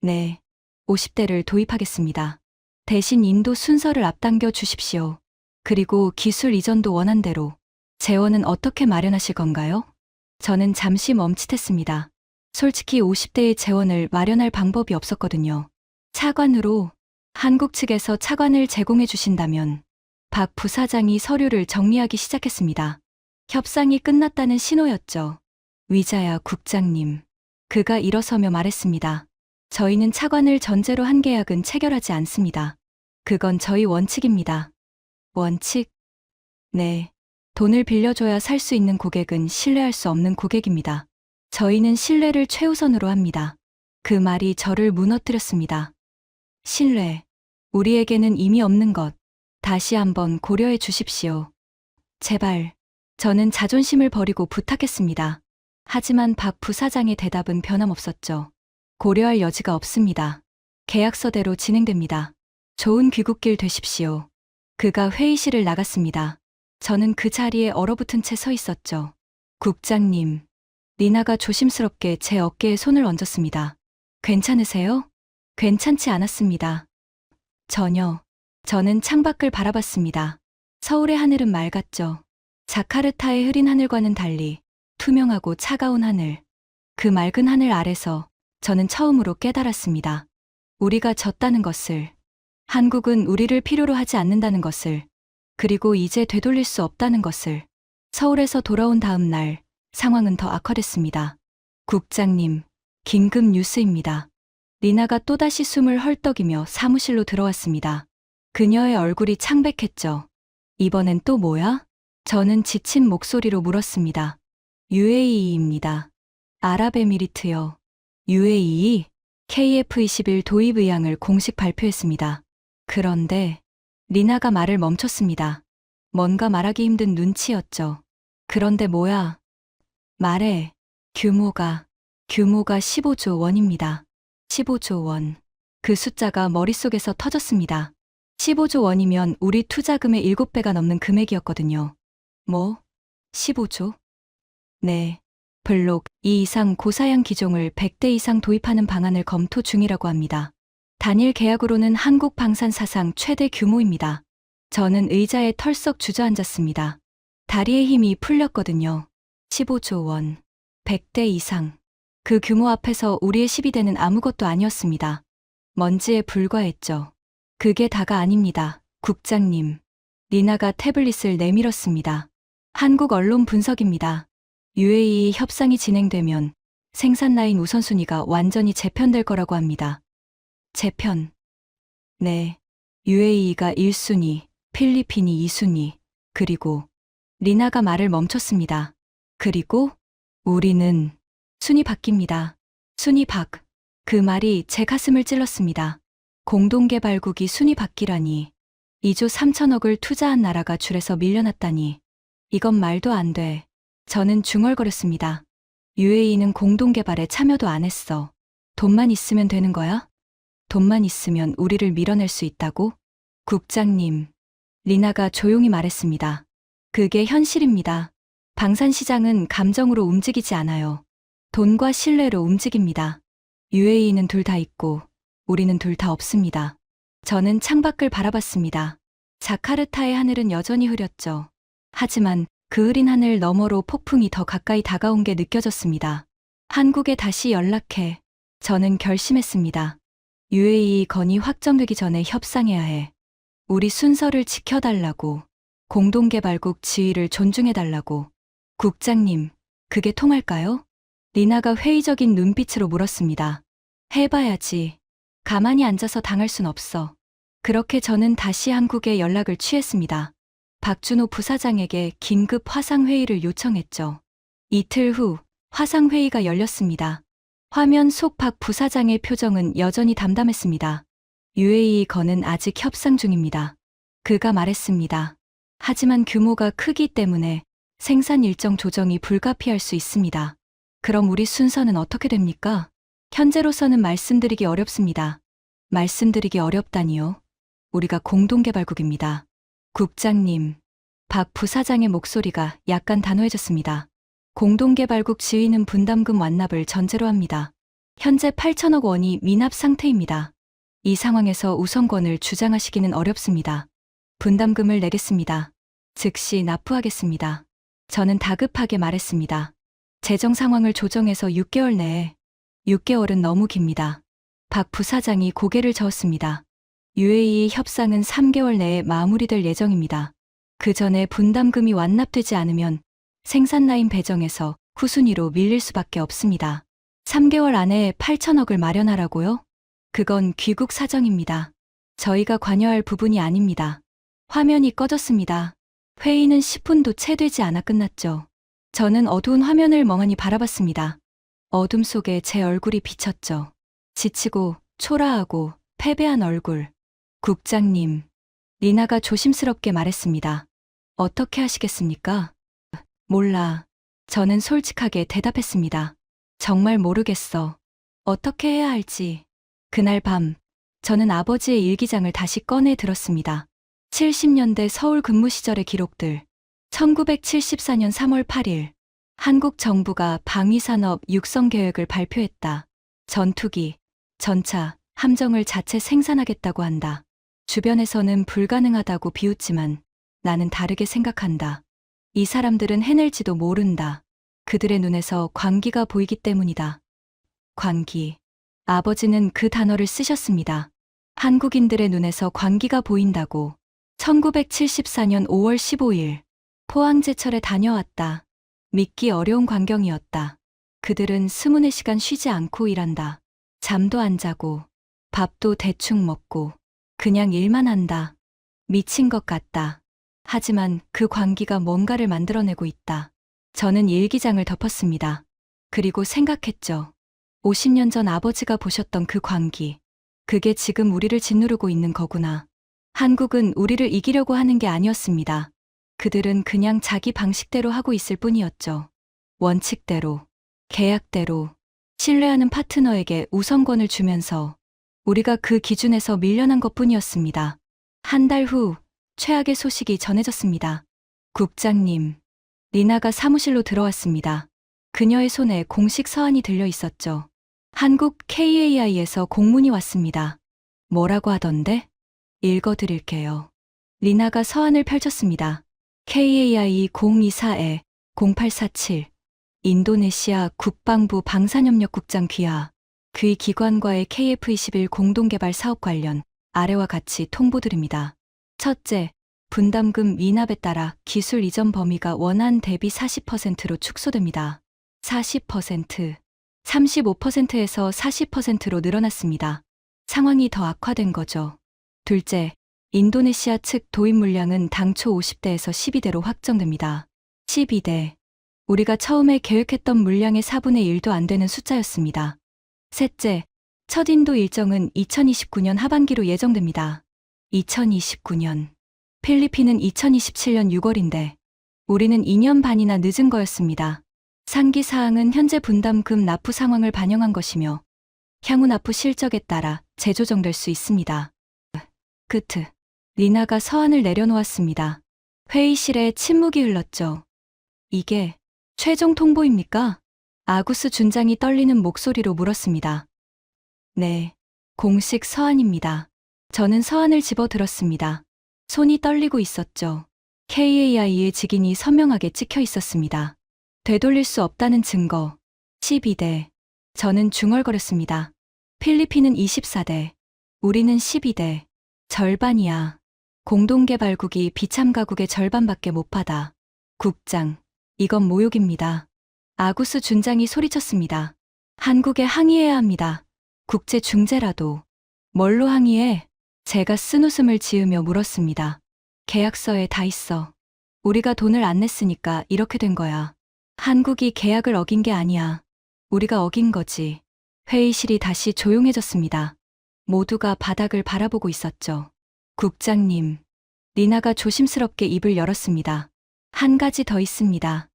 네, 50대를 도입하겠습니다. 대신 인도 순서를 앞당겨 주십시오. 그리고 기술 이전도 원한대로. 재원은 어떻게 마련하실 건가요? 저는 잠시 멈칫했습니다. 솔직히 50대의 재원을 마련할 방법이 없었거든요. 차관으로 한국 측에서 차관을 제공해 주신다면. 박 부사장이 서류를 정리하기 시작했습니다. 협상이 끝났다는 신호였죠. 위자야 국장님. 그가 일어서며 말했습니다. 저희는 차관을 전제로 한 계약은 체결하지 않습니다. 그건 저희 원칙입니다. 원칙? 네. 돈을 빌려줘야 살 수 있는 고객은 신뢰할 수 없는 고객입니다. 저희는 신뢰를 최우선으로 합니다. 그 말이 저를 무너뜨렸습니다. 신뢰. 우리에게는 이미 없는 것. 다시 한번 고려해 주십시오. 제발. 저는 자존심을 버리고 부탁했습니다. 하지만 박 부사장의 대답은 변함없었죠. 고려할 여지가 없습니다. 계약서대로 진행됩니다. 좋은 귀국길 되십시오. 그가 회의실을 나갔습니다. 저는 그 자리에 얼어붙은 채 서 있었죠. 국장님. 리나가 조심스럽게 제 어깨에 손을 얹었습니다. 괜찮으세요? 괜찮지 않았습니다. 전혀. 저는 창밖을 바라봤습니다. 서울의 하늘은 맑았죠. 자카르타의 흐린 하늘과는 달리 투명하고 차가운 하늘. 그 맑은 하늘 아래서 저는 처음으로 깨달았습니다. 우리가 졌다는 것을. 한국은 우리를 필요로 하지 않는다는 것을. 그리고 이제 되돌릴 수 없다는 것을. 서울에서 돌아온 다음 날 상황은 더 악화됐습니다. 국장님, 긴급 뉴스입니다. 리나가 또다시 숨을 헐떡이며 사무실로 들어왔습니다. 그녀의 얼굴이 창백했죠. 이번엔 또 뭐야? 저는 지친 목소리로 물었습니다. UAE입니다. 아랍에미리트요. UAE? KF-21 도입 의향을 공식 발표했습니다. 그런데 리나가 말을 멈췄습니다. 뭔가 말하기 힘든 눈치였죠. 그런데 뭐야? 말해. 규모가 15조 원입니다. 15조 원. 그 숫자가 머릿속에서 터졌습니다. 15조 원이면 우리 투자금의 7배가 넘는 금액이었거든요. 뭐? 15조? 네. 블록 2 이상 고사양 기종을 100대 이상 도입하는 방안을 검토 중이라고 합니다. 단일 계약으로는 한국 방산 사상 최대 규모입니다. 저는 의자에 털썩 주저앉았습니다. 다리에 힘이 풀렸거든요. 15조 원. 100대 이상. 그 규모 앞에서 우리의 12대는 아무것도 아니었습니다. 먼지에 불과했죠. 그게 다가 아닙니다. 국장님. 리나가 태블릿을 내밀었습니다. 한국 언론 분석입니다. UAE 협상이 진행되면 생산 라인 우선순위가 완전히 재편될 거라고 합니다. 재편. 네. UAE가 1순위, 필리핀이 2순위, 그리고 리나가 말을 멈췄습니다. 그리고 우리는 순위 바뀝니다. 순위 박. 그 말이 제 가슴을 찔렀습니다. 공동개발국이 순위 바뀌라니. 2조 3천억을 투자한 나라가 줄에서 밀려났다니. 이건 말도 안 돼. 저는 중얼거렸습니다. UAE는 공동개발에 참여도 안 했어. 돈만 있으면 되는 거야? 돈만 있으면 우리를 밀어낼 수 있다고? 국장님. 리나가 조용히 말했습니다. 그게 현실입니다. 방산시장은 감정으로 움직이지 않아요. 돈과 신뢰로 움직입니다. UAE는 둘 다 있고 우리는 둘 다 없습니다. 저는 창밖을 바라봤습니다. 자카르타의 하늘은 여전히 흐렸죠. 하지만 그 흐린 하늘 너머로 폭풍이 더 가까이 다가온 게 느껴졌습니다. 한국에 다시 연락해. 저는 결심했습니다. UAE 건이 확정되기 전에 협상해야 해. 우리 순서를 지켜달라고. 공동개발국 지위를 존중해달라고. 국장님, 그게 통할까요? 리나가 회의적인 눈빛으로 물었습니다. 해봐야지. 가만히 앉아서 당할 순 없어. 그렇게 저는 다시 한국에 연락을 취했습니다. 박준호 부사장에게 긴급 화상회의를 요청했죠. 이틀 후 화상회의가 열렸습니다. 화면 속 박 부사장의 표정은 여전히 담담했습니다. UAE 건은 아직 협상 중입니다. 그가 말했습니다. 하지만 규모가 크기 때문에 생산 일정 조정이 불가피할 수 있습니다. 그럼 우리 순서는 어떻게 됩니까? 현재로서는 말씀드리기 어렵습니다. 말씀드리기 어렵다니요? 우리가 공동개발국입니다. 국장님. 박 부사장의 목소리가 약간 단호해졌습니다. 공동개발국 지위는 분담금 완납을 전제로 합니다. 현재 8천억 원이 미납 상태입니다. 이 상황에서 우선권을 주장하시기는 어렵습니다. 분담금을 내겠습니다. 즉시 납부하겠습니다. 저는 다급하게 말했습니다. 재정 상황을 조정해서 6개월 내에. 6개월은 너무 깁니다. 박 부사장이 고개를 저었습니다. UAE 협상은 3개월 내에 마무리될 예정입니다. 그 전에 분담금이 완납되지 않으면 생산 라인 배정에서 후순위로 밀릴 수밖에 없습니다. 3개월 안에 8천억을 마련하라고요? 그건 귀국 사정입니다. 저희가 관여할 부분이 아닙니다. 화면이 꺼졌습니다. 회의는 10분도 채 되지 않아 끝났죠. 저는 어두운 화면을 멍하니 바라봤습니다. 어둠 속에 제 얼굴이 비쳤죠. 지치고 초라하고 패배한 얼굴. 국장님. 리나가 조심스럽게 말했습니다. 어떻게 하시겠습니까? 몰라. 저는 솔직하게 대답했습니다. 정말 모르겠어. 어떻게 해야 할지. 그날 밤, 저는 아버지의 일기장을 다시 꺼내 들었습니다. 70년대 서울 근무 시절의 기록들. 1974년 3월 8일. 한국 정부가 방위산업 육성 계획을 발표했다. 전투기, 전차, 함정을 자체 생산하겠다고 한다. 주변에서는 불가능하다고 비웃지만 나는 다르게 생각한다. 이 사람들은 해낼지도 모른다. 그들의 눈에서 광기가 보이기 때문이다. 광기. 아버지는 그 단어를 쓰셨습니다. 한국인들의 눈에서 광기가 보인다고. 1974년 5월 15일. 포항제철에 다녀왔다. 믿기 어려운 광경이었다. 그들은 24시간 쉬지 않고 일한다. 잠도 안 자고, 밥도 대충 먹고, 그냥 일만 한다. 미친 것 같다. 하지만 그 광기가 뭔가를 만들어내고 있다. 저는 일기장을 덮었습니다. 그리고 생각했죠. 50년 전 아버지가 보셨던 그 광기. 그게 지금 우리를 짓누르고 있는 거구나. 한국은 우리를 이기려고 하는 게 아니었습니다. 그들은 그냥 자기 방식대로 하고 있을 뿐이었죠. 원칙대로, 계약대로, 신뢰하는 파트너에게 우선권을 주면서 우리가 그 기준에서 밀려난 것 뿐이었습니다. 한 달 후, 최악의 소식이 전해졌습니다. 국장님, 리나가 사무실로 들어왔습니다. 그녀의 손에 공식 서한이 들려 있었죠. 한국 KAI에서 공문이 왔습니다. 뭐라고 하던데? 읽어드릴게요. 리나가 서한을 펼쳤습니다. KAI 024에 0847 인도네시아 국방부 방산협력국장 귀하 그의 기관과의 KF21 공동개발 사업 관련 아래와 같이 통보드립니다. 첫째, 분담금 미납에 따라 기술 이전 범위가 원안 대비 40%로 축소됩니다. 40%, 35%에서 40%로 늘어났습니다. 상황이 더 악화된 거죠. 둘째, 인도네시아 측 도입 물량은 당초 50대에서 12대로 확정됩니다. 12대. 우리가 처음에 계획했던 물량의 4분의 1도 안 되는 숫자였습니다. 셋째, 첫 인도 일정은 2029년 하반기로 예정됩니다. 2029년. 필리핀은 2027년 6월인데 우리는 2년 반이나 늦은 거였습니다. 상기 사항은 현재 분담금 납부 상황을 반영한 것이며 향후 납부 실적에 따라 재조정될 수 있습니다. 끝. 리나가 서한을 내려놓았습니다. 회의실에 침묵이 흘렀죠. 이게 최종 통보입니까? 아구스 준장이 떨리는 목소리로 물었습니다. 네, 공식 서한입니다. 저는 서한을 집어들었습니다. 손이 떨리고 있었죠. KAI의 직인이 선명하게 찍혀 있었습니다. 되돌릴 수 없다는 증거. 12대. 저는 중얼거렸습니다. 필리핀은 24대. 우리는 12대. 절반이야. 공동개발국이 비참가국의 절반밖에 못 받아. 국장, 이건 모욕입니다. 아구스 준장이 소리쳤습니다. 한국에 항의해야 합니다. 국제 중재라도. 뭘로 항의해? 제가 쓴웃음을 지으며 물었습니다. 계약서에 다 있어. 우리가 돈을 안 냈으니까 이렇게 된 거야. 한국이 계약을 어긴 게 아니야. 우리가 어긴 거지. 회의실이 다시 조용해졌습니다. 모두가 바닥을 바라보고 있었죠. 국장님, 리나가 조심스럽게 입을 열었습니다. 한 가지 더 있습니다.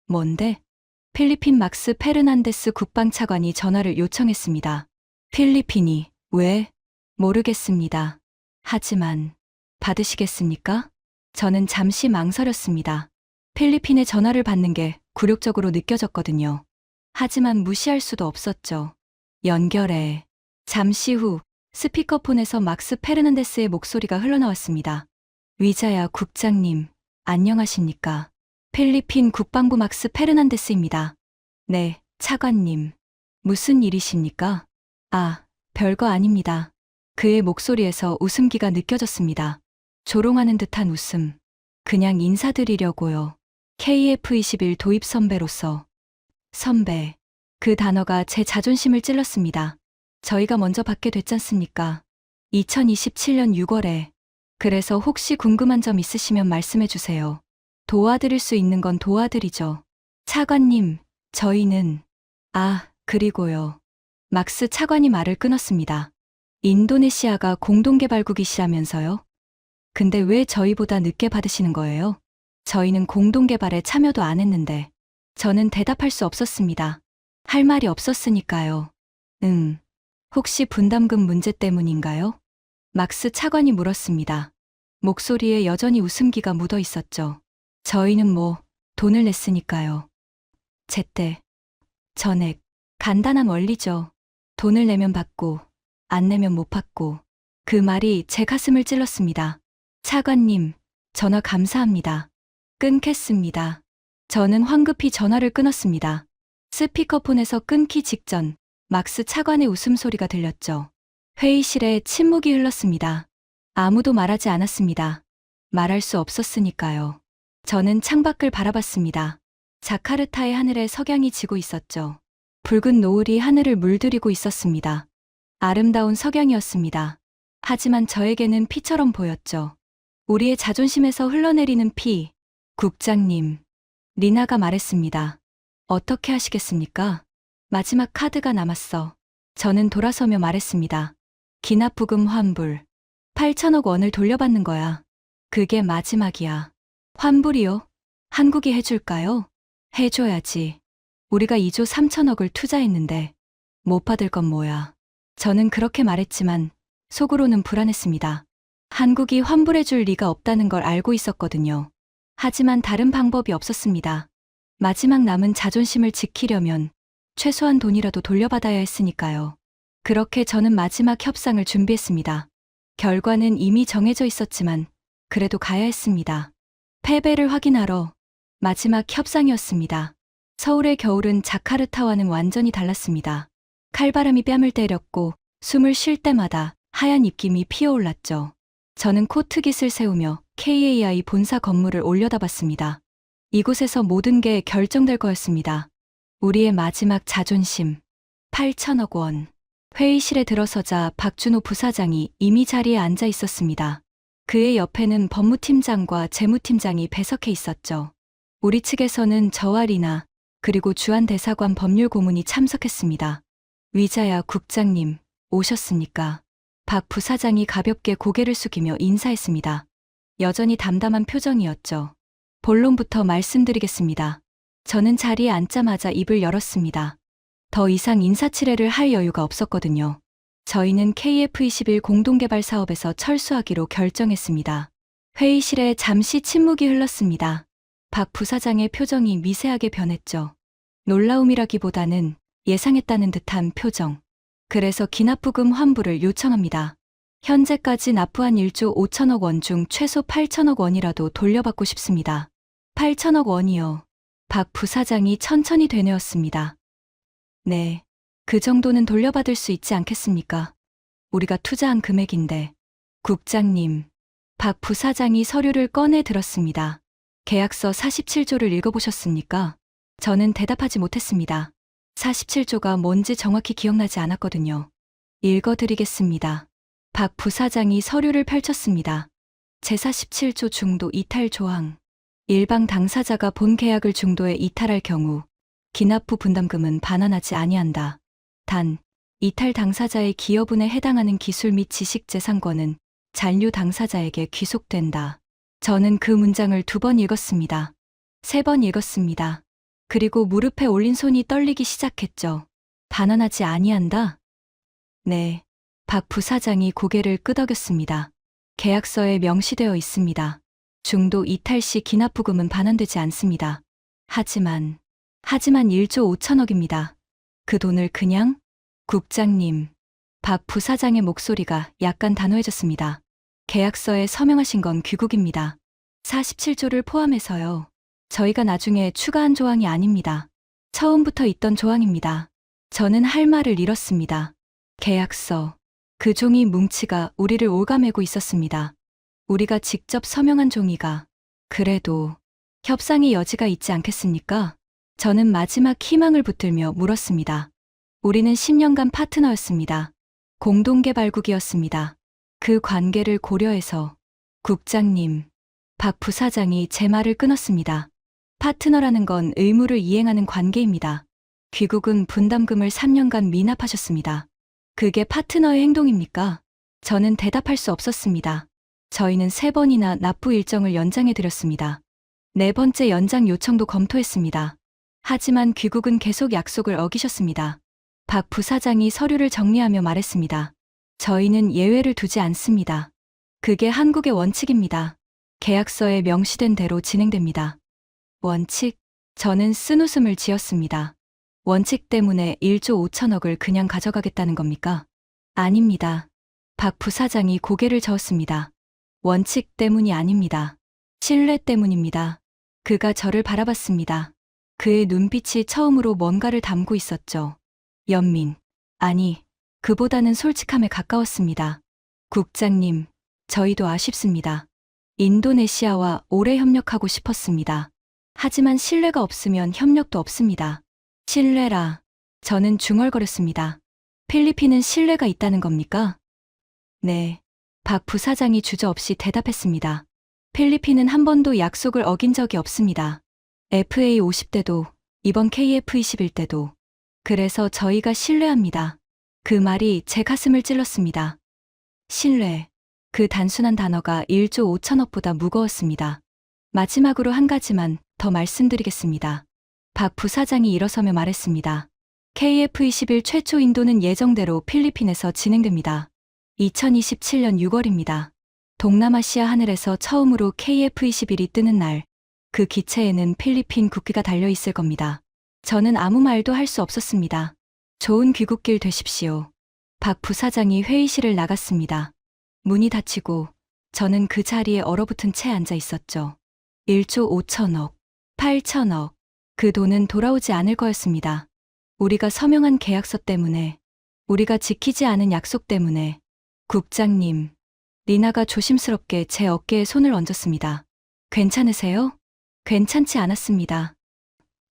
뭔데? 필리핀 막스 페르난데스 국방차관이 전화를 요청했습니다. 필리핀이, 왜? 모르겠습니다. 하지만, 받으시겠습니까? 저는 잠시 망설였습니다. 필리핀의 전화를 받는 게 굴욕적으로 느껴졌거든요. 하지만 무시할 수도 없었죠. 연결해. 잠시 후 스피커폰에서 막스 페르난데스의 목소리가 흘러나왔습니다. 위자야 국장님, 안녕하십니까? 필리핀 국방부 막스 페르난데스입니다. 네, 차관님. 무슨 일이십니까? 아, 별거 아닙니다. 그의 목소리에서 웃음기가 느껴졌습니다. 조롱하는 듯한 웃음. 그냥 인사드리려고요. KF21 도입 선배로서. 선배. 그 단어가 제 자존심을 찔렀습니다. 저희가 먼저 받게 됐잖습니까? 2027년 6월에. 그래서 혹시 궁금한 점 있으시면 말씀해 주세요. 도와드릴 수 있는 건 도와드리죠. 차관님, 저희는. 아, 그리고요. 막스 차관이 말을 끊었습니다. 인도네시아가 공동개발국이시라면서요? 근데 왜 저희보다 늦게 받으시는 거예요? 저희는 공동개발에 참여도 안 했는데. 저는 대답할 수 없었습니다. 할 말이 없었으니까요. 혹시 분담금 문제 때문인가요? 막스 차관이 물었습니다. 목소리에 여전히 웃음기가 묻어 있었죠. 저희는 돈을 냈으니까요. 제때, 전액, 간단한 원리죠. 돈을 내면 받고, 안 내면 못 받고. 그 말이 제 가슴을 찔렀습니다. 차관님, 전화 감사합니다. 끊겠습니다. 저는 황급히 전화를 끊었습니다. 스피커폰에서 끊기 직전 막스 차관의 웃음소리가 들렸죠. 회의실에 침묵이 흘렀습니다. 아무도 말하지 않았습니다. 말할 수 없었으니까요. 저는 창밖을 바라봤습니다. 자카르타의 하늘에 석양이 지고 있었죠. 붉은 노을이 하늘을 물들이고 있었습니다. 아름다운 석양이었습니다. 하지만 저에게는 피처럼 보였죠. 우리의 자존심에서 흘러내리는 피. 국장님, 리나가 말했습니다. 어떻게 하시겠습니까? 마지막 카드가 남았어. 저는 돌아서며 말했습니다. 기납부금 환불. 8천억 원을 돌려받는 거야. 그게 마지막이야. 환불이요? 한국이 해줄까요? 해줘야지. 우리가 2조 3천억을 투자했는데 못 받을 건 뭐야. 저는 그렇게 말했지만 속으로는 불안했습니다. 한국이 환불해줄 리가 없다는 걸 알고 있었거든요. 하지만 다른 방법이 없었습니다. 마지막 남은 자존심을 지키려면 최소한 돈이라도 돌려받아야 했으니까요. 그렇게 저는 마지막 협상을 준비했습니다. 결과는 이미 정해져 있었지만 그래도 가야 했습니다. 패배를 확인하러 마지막 협상이었습니다. 서울의 겨울은 자카르타와는 완전히 달랐습니다. 칼바람이 뺨을 때렸고 숨을 쉴 때마다 하얀 입김이 피어올랐죠. 저는 코트깃을 세우며 KAI 본사 건물을 올려다봤습니다. 이곳에서 모든 게 결정될 거였습니다. 우리의 마지막 자존심. 8천억 원. 회의실에 들어서자 박준호 부사장이 이미 자리에 앉아 있었습니다. 그의 옆에는 법무팀장과 재무팀장이 배석해 있었죠. 우리 측에서는 저와 리나, 그리고 주한 대사관 법률고문이 참석했습니다. 위자야 국장님, 오셨습니까? 박 부사장이 가볍게 고개를 숙이며 인사했습니다. 여전히 담담한 표정이었죠. 본론부터 말씀드리겠습니다. 저는 자리에 앉자마자 입을 열었습니다. 더 이상 인사치레를 할 여유가 없었거든요. 저희는 KF21 공동개발 사업에서 철수하기로 결정했습니다. 회의실에 잠시 침묵이 흘렀습니다. 박 부사장의 표정이 미세하게 변했죠. 놀라움이라기보다는 예상했다는 듯한 표정. 그래서 기납부금 환불을 요청합니다. 현재까지 납부한 1조 5천억 원 중 최소 8천억 원이라도 돌려받고 싶습니다. 8천억 원이요. 박 부사장이 천천히 되뇌었습니다. 네, 그 정도는 돌려받을 수 있지 않겠습니까? 우리가 투자한 금액인데. 국장님, 박 부사장이 서류를 꺼내 들었습니다. 계약서 47조를 읽어보셨습니까? 저는 대답하지 못했습니다. 47조가 뭔지 정확히 기억나지 않았거든요. 읽어드리겠습니다. 박 부사장이 서류를 펼쳤습니다. 제47조 중도 이탈 조항. 일방 당사자가 본 계약을 중도에 이탈할 경우 기납부 분담금은 반환하지 아니한다. 단, 이탈 당사자의 기여분에 해당하는 기술 및 지식재산권은 잔류 당사자에게 귀속된다. 저는 그 문장을 2번 읽었습니다. 3번 읽었습니다. 그리고 무릎에 올린 손이 떨리기 시작했죠. 반환하지 아니한다? 네. 박 부사장이 고개를 끄덕였습니다. 계약서에 명시되어 있습니다. 중도 이탈 시 기납부금은 반환되지 않습니다. 하지만 1조 5천억입니다. 그 돈을 그냥? 국장님. 박 부사장의 목소리가 약간 단호해졌습니다. 계약서에 서명하신 건 귀국입니다. 47조를 포함해서요. 저희가 나중에 추가한 조항이 아닙니다. 처음부터 있던 조항입니다. 저는 할 말을 잃었습니다. 계약서. 그 종이 뭉치가 우리를 올가매고 있었습니다. 우리가 직접 서명한 종이가. 그래도 협상의 여지가 있지 않겠습니까? 저는 마지막 희망을 붙들며 물었습니다. 우리는 10년간 파트너였습니다. 공동개발국이었습니다. 그 관계를 고려해서 국장님, 박 부사장이 제 말을 끊었습니다. 파트너라는 건 의무를 이행하는 관계입니다. 귀국은 분담금을 3년간 미납하셨습니다. 그게 파트너의 행동입니까? 저는 대답할 수 없었습니다. 저희는 3번이나 납부 일정을 연장해드렸습니다. 4번째 연장 요청도 검토했습니다. 하지만 귀국은 계속 약속을 어기셨습니다. 박 부사장이 서류를 정리하며 말했습니다. 저희는 예외를 두지 않습니다. 그게 한국의 원칙입니다. 계약서에 명시된 대로 진행됩니다. 원칙? 저는 쓴웃음을 지었습니다. 원칙 때문에 1조 5천억을 그냥 가져가겠다는 겁니까? 아닙니다. 박 부사장이 고개를 저었습니다. 원칙 때문이 아닙니다. 신뢰 때문입니다. 그가 저를 바라봤습니다. 그의 눈빛이 처음으로 뭔가를 담고 있었죠. 연민. 아니, 그보다는 솔직함에 가까웠습니다. 국장님, 저희도 아쉽습니다. 인도네시아와 오래 협력하고 싶었습니다. 하지만 신뢰가 없으면 협력도 없습니다. 신뢰라. 저는 중얼거렸습니다. 필리핀은 신뢰가 있다는 겁니까? 네. 박 부사장이 주저없이 대답했습니다. 필리핀은 한 번도 약속을 어긴 적이 없습니다. FA 50대도, 이번 KF 21대도. 그래서 저희가 신뢰합니다. 그 말이 제 가슴을 찔렀습니다. 신뢰. 그 단순한 단어가 1조 5천억보다 무거웠습니다. 마지막으로 한 가지만 더 말씀드리겠습니다. 박 부사장이 일어서며 말했습니다. KF21 최초 인도는 예정대로 필리핀에서 진행됩니다. 2027년 6월입니다. 동남아시아 하늘에서 처음으로 KF21이 뜨는 날, 그 기체에는 필리핀 국기가 달려 있을 겁니다. 저는 아무 말도 할 수 없었습니다. 좋은 귀국길 되십시오. 박 부사장이 회의실을 나갔습니다. 문이 닫히고 저는 그 자리에 얼어붙은 채 앉아 있었죠. 1조 5천억, 8천억. 그 돈은 돌아오지 않을 거였습니다. 우리가 서명한 계약서 때문에, 우리가 지키지 않은 약속 때문에. 국장님, 리나가 조심스럽게 제 어깨에 손을 얹었습니다. 괜찮으세요? 괜찮지 않았습니다.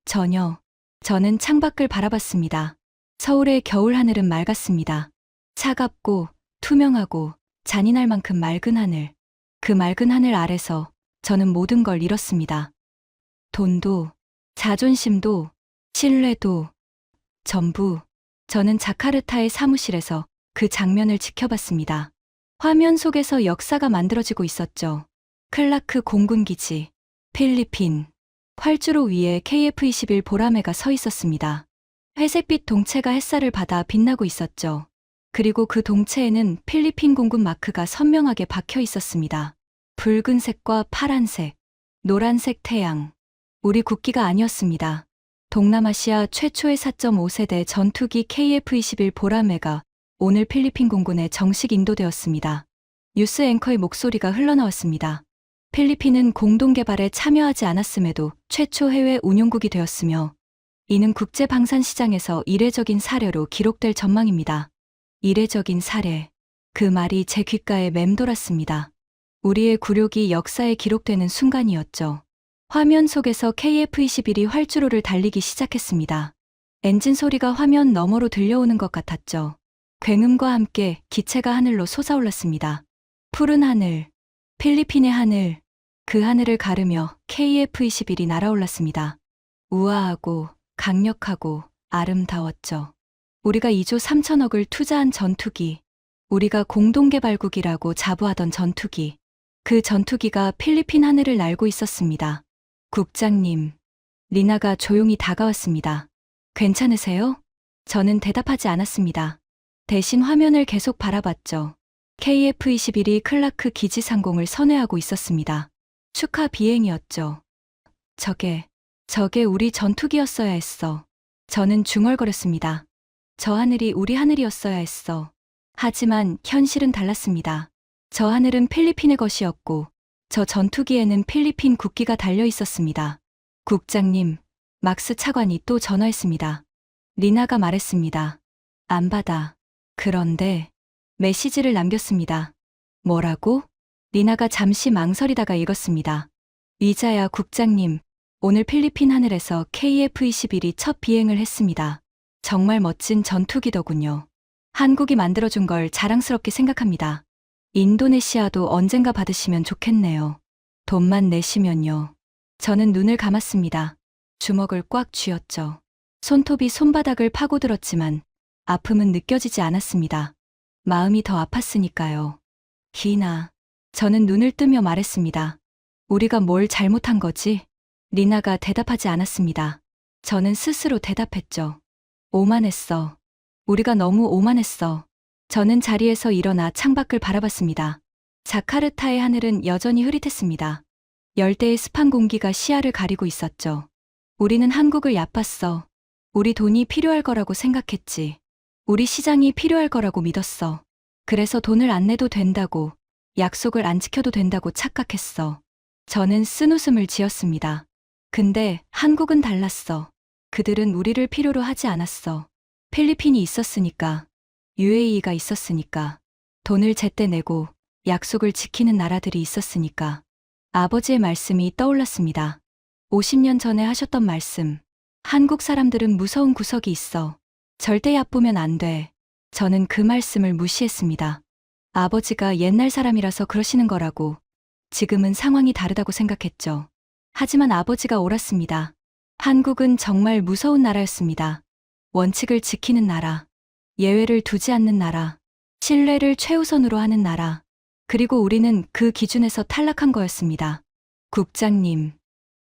전혀. 저는 창밖을 바라봤습니다. 서울의 겨울 하늘은 맑았습니다. 차갑고 투명하고 잔인할 만큼 맑은 하늘. 그 맑은 하늘 아래서 저는 모든 걸 잃었습니다. 돈도, 자존심도, 신뢰도, 전부. 저는 자카르타의 사무실에서 그 장면을 지켜봤습니다. 화면 속에서 역사가 만들어지고 있었죠. 클라크 공군기지, 필리핀. 활주로 위에 KF-21 보라매가 서 있었습니다. 회색빛 동체가 햇살을 받아 빛나고 있었죠. 그리고 그 동체에는 필리핀 공군 마크가 선명하게 박혀 있었습니다. 붉은색과 파란색, 노란색 태양. 우리 국기가 아니었습니다. 동남아시아 최초의 4.5세대 전투기 KF-21 보라매가 오늘 필리핀 공군에 정식 인도되었습니다. 뉴스 앵커의 목소리가 흘러나왔습니다. 필리핀은 공동개발에 참여하지 않았음에도 최초 해외 운용국이 되었으며 이는 국제방산시장에서 이례적인 사례로 기록될 전망입니다. 이례적인 사례. 그 말이 제 귓가에 맴돌았습니다. 우리의 굴욕이 역사에 기록되는 순간이었죠. 화면 속에서 KF-21이 활주로를 달리기 시작했습니다. 엔진 소리가 화면 너머로 들려오는 것 같았죠. 굉음과 함께 기체가 하늘로 솟아올랐습니다. 푸른 하늘, 필리핀의 하늘, 그 하늘을 가르며 KF-21이 날아올랐습니다. 우아하고 강력하고 아름다웠죠. 우리가 2조 3천억을 투자한 전투기, 우리가 공동개발국이라고 자부하던 전투기, 그 전투기가 필리핀 하늘을 날고 있었습니다. 국장님, 리나가 조용히 다가왔습니다. 괜찮으세요? 저는 대답하지 않았습니다. 대신 화면을 계속 바라봤죠. KF-21이 클라크 기지 상공을 선회하고 있었습니다. 축하 비행이었죠. 저게 우리 전투기였어야 했어. 저는 중얼거렸습니다. 저 하늘이 우리 하늘이었어야 했어. 하지만 현실은 달랐습니다. 저 하늘은 필리핀의 것이었고 저 전투기에는 필리핀 국기가 달려 있었습니다. 국장님, 막스 차관이 또 전화했습니다. 리나가 말했습니다. 안 받아. 그런데 메시지를 남겼습니다. 뭐라고? 리나가 잠시 망설이다가 읽었습니다. 위자야 국장님, 오늘 필리핀 하늘에서 KF-21이 첫 비행을 했습니다. 정말 멋진 전투기더군요. 한국이 만들어준 걸 자랑스럽게 생각합니다. 인도네시아도 언젠가 받으시면 좋겠네요. 돈만 내시면요. 저는 눈을 감았습니다. 주먹을 꽉 쥐었죠. 손톱이 손바닥을 파고들었지만 아픔은 느껴지지 않았습니다. 마음이 더 아팠으니까요. 기나. 저는 눈을 뜨며 말했습니다. 우리가 뭘 잘못한 거지? 리나가 대답하지 않았습니다. 저는 스스로 대답했죠. 오만했어. 우리가 너무 오만했어. 저는 자리에서 일어나 창밖을 바라봤습니다. 자카르타의 하늘은 여전히 흐릿했습니다. 열대의 습한 공기가 시야를 가리고 있었죠. 우리는 한국을 얕봤어. 우리 돈이 필요할 거라고 생각했지. 우리 시장이 필요할 거라고 믿었어. 그래서 돈을 안 내도 된다고, 약속을 안 지켜도 된다고 착각했어. 저는 쓴웃음을 지었습니다. 근데 한국은 달랐어. 그들은 우리를 필요로 하지 않았어. 필리핀이 있었으니까, UAE가 있었으니까, 돈을 제때 내고 약속을 지키는 나라들이 있었으니까. 아버지의 말씀이 떠올랐습니다. 50년 전에 하셨던 말씀. 한국 사람들은 무서운 구석이 있어. 절대 얕보면 안 돼. 저는 그 말씀을 무시했습니다. 아버지가 옛날 사람이라서 그러시는 거라고. 지금은 상황이 다르다고 생각했죠. 하지만 아버지가 옳았습니다. 한국은 정말 무서운 나라였습니다. 원칙을 지키는 나라, 예외를 두지 않는 나라, 신뢰를 최우선으로 하는 나라. 그리고 우리는 그 기준에서 탈락한 거였습니다. 국장님,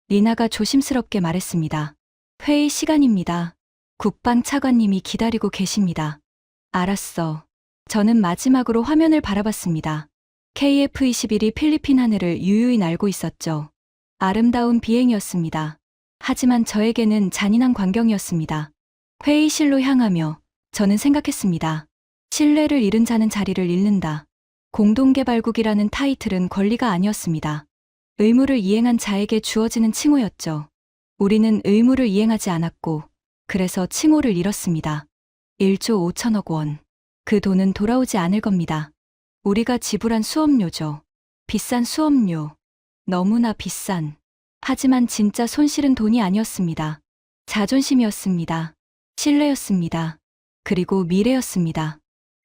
리나가 조심스럽게 말했습니다. 회의 시간입니다. 국방 차관님이 기다리고 계십니다. 알았어. 저는 마지막으로 화면을 바라봤습니다. KF-21이 필리핀 하늘을 유유히 날고 있었죠. 아름다운 비행이었습니다. 하지만 저에게는 잔인한 광경이었습니다. 회의실로 향하며 저는 생각했습니다. 신뢰를 잃은 자는 자리를 잃는다. 공동개발국이라는 타이틀은 권리가 아니었습니다. 의무를 이행한 자에게 주어지는 칭호였죠. 우리는 의무를 이행하지 않았고, 그래서 칭호를 잃었습니다. 1조 5천억 원. 그 돈은 돌아오지 않을 겁니다. 우리가 지불한 수업료죠. 비싼 수업료. 너무나 비싼. 하지만 진짜 손실은 돈이 아니었습니다. 자존심이었습니다. 신뢰였습니다. 그리고 미래였습니다.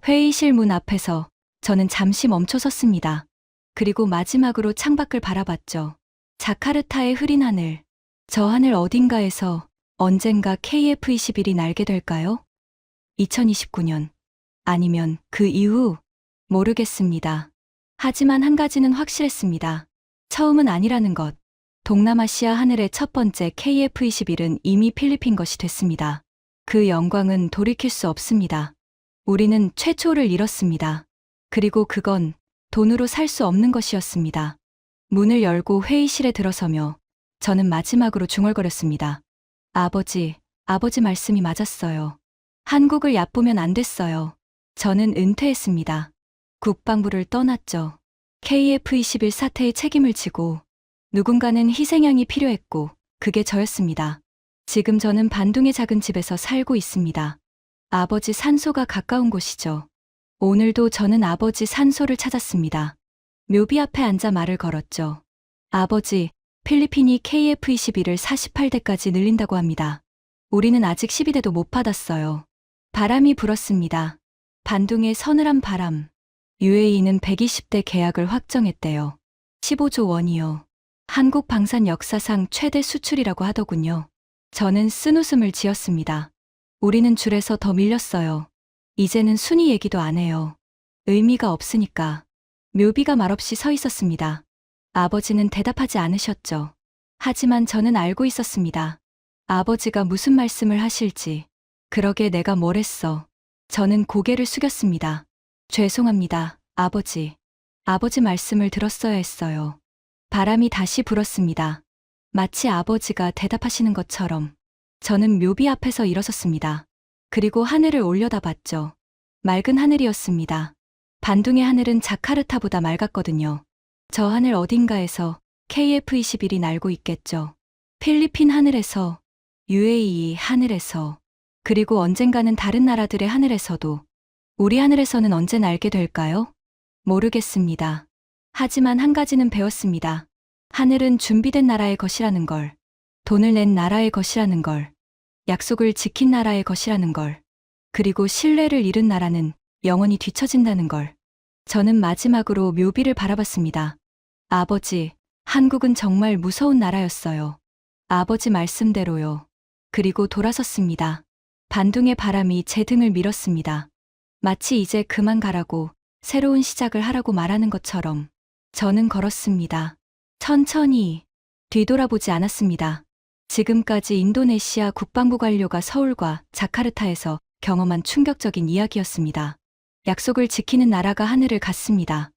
회의실 문 앞에서 저는 잠시 멈춰 섰습니다. 그리고 마지막으로 창밖을 바라봤죠. 자카르타의 흐린 하늘. 저 하늘 어딘가에서 언젠가 KF-21이 날게 될까요? 2029년. 아니면 그 이후? 모르겠습니다. 하지만 한 가지는 확실했습니다. 처음은 아니라는 것. 동남아시아 하늘의 첫 번째 KF-21은 이미 필리핀 것이 됐습니다. 그 영광은 돌이킬 수 없습니다. 우리는 최초를 잃었습니다. 그리고 그건 돈으로 살 수 없는 것이었습니다. 문을 열고 회의실에 들어서며 저는 마지막으로 중얼거렸습니다. 아버지 말씀이 맞았어요. 한국을 얕보면 안 됐어요. 저는 은퇴했습니다. 국방부를 떠났죠. KF-21 사태의 책임을 지고 누군가는 희생양이 필요했고 그게 저였습니다. 지금 저는 반둥의 작은 집에서 살고 있습니다. 아버지 산소가 가까운 곳이죠. 오늘도 저는 아버지 산소를 찾았습니다. 묘비 앞에 앉아 말을 걸었죠. 아버지, 필리핀이 KF-21을 48대까지 늘린다고 합니다. 우리는 아직 12대도 못 받았어요. 바람이 불었습니다. 반둥의 서늘한 바람. UAE는 120대 계약을 확정했대요. 15조 원이요. 한국 방산 역사상 최대 수출이라고 하더군요. 저는 쓴웃음을 지었습니다. 우리는 줄에서 더 밀렸어요. 이제는 순위 얘기도 안 해요. 의미가 없으니까. 묘비가 말없이 서 있었습니다. 아버지는 대답하지 않으셨죠. 하지만 저는 알고 있었습니다. 아버지가 무슨 말씀을 하실지. 그러게 내가 뭘 했어. 저는 고개를 숙였습니다. 죄송합니다, 아버지. 아버지 말씀을 들었어야 했어요. 바람이 다시 불었습니다. 마치 아버지가 대답하시는 것처럼. 저는 묘비 앞에서 일어섰습니다. 그리고 하늘을 올려다봤죠. 맑은 하늘이었습니다. 반둥의 하늘은 자카르타보다 맑았거든요. 저 하늘 어딘가에서 KF-21이 날고 있겠죠. 필리핀 하늘에서, UAE 하늘에서, 그리고 언젠가는 다른 나라들의 하늘에서도. 우리 하늘에서는 언제 날게 될까요? 모르겠습니다. 하지만 한 가지는 배웠습니다. 하늘은 준비된 나라의 것이라는 걸, 돈을 낸 나라의 것이라는 걸, 약속을 지킨 나라의 것이라는 걸, 그리고 신뢰를 잃은 나라는 영원히 뒤처진다는 걸. 저는 마지막으로 묘비를 바라봤습니다. 아버지, 한국은 정말 무서운 나라였어요. 아버지 말씀대로요. 그리고 돌아섰습니다. 반둥의 바람이 제 등을 밀었습니다. 마치 이제 그만 가라고, 새로운 시작을 하라고 말하는 것처럼. 저는 걸었습니다. 천천히. 뒤돌아보지 않았습니다. 지금까지 인도네시아 국방부 관료가 서울과 자카르타에서 경험한 충격적인 이야기였습니다. 약속을 지키는 나라가 하늘을 갔습니다.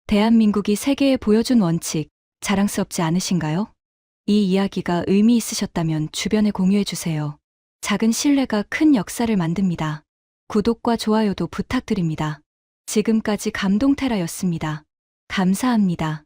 대한민국이 세계에 보여준 원칙, 자랑스럽지 않으신가요? 이 이야기가 의미 있으셨다면 주변에 공유해주세요. 작은 신뢰가 큰 역사를 만듭니다. 구독과 좋아요도 부탁드립니다. 지금까지 감동테라였습니다. 감사합니다.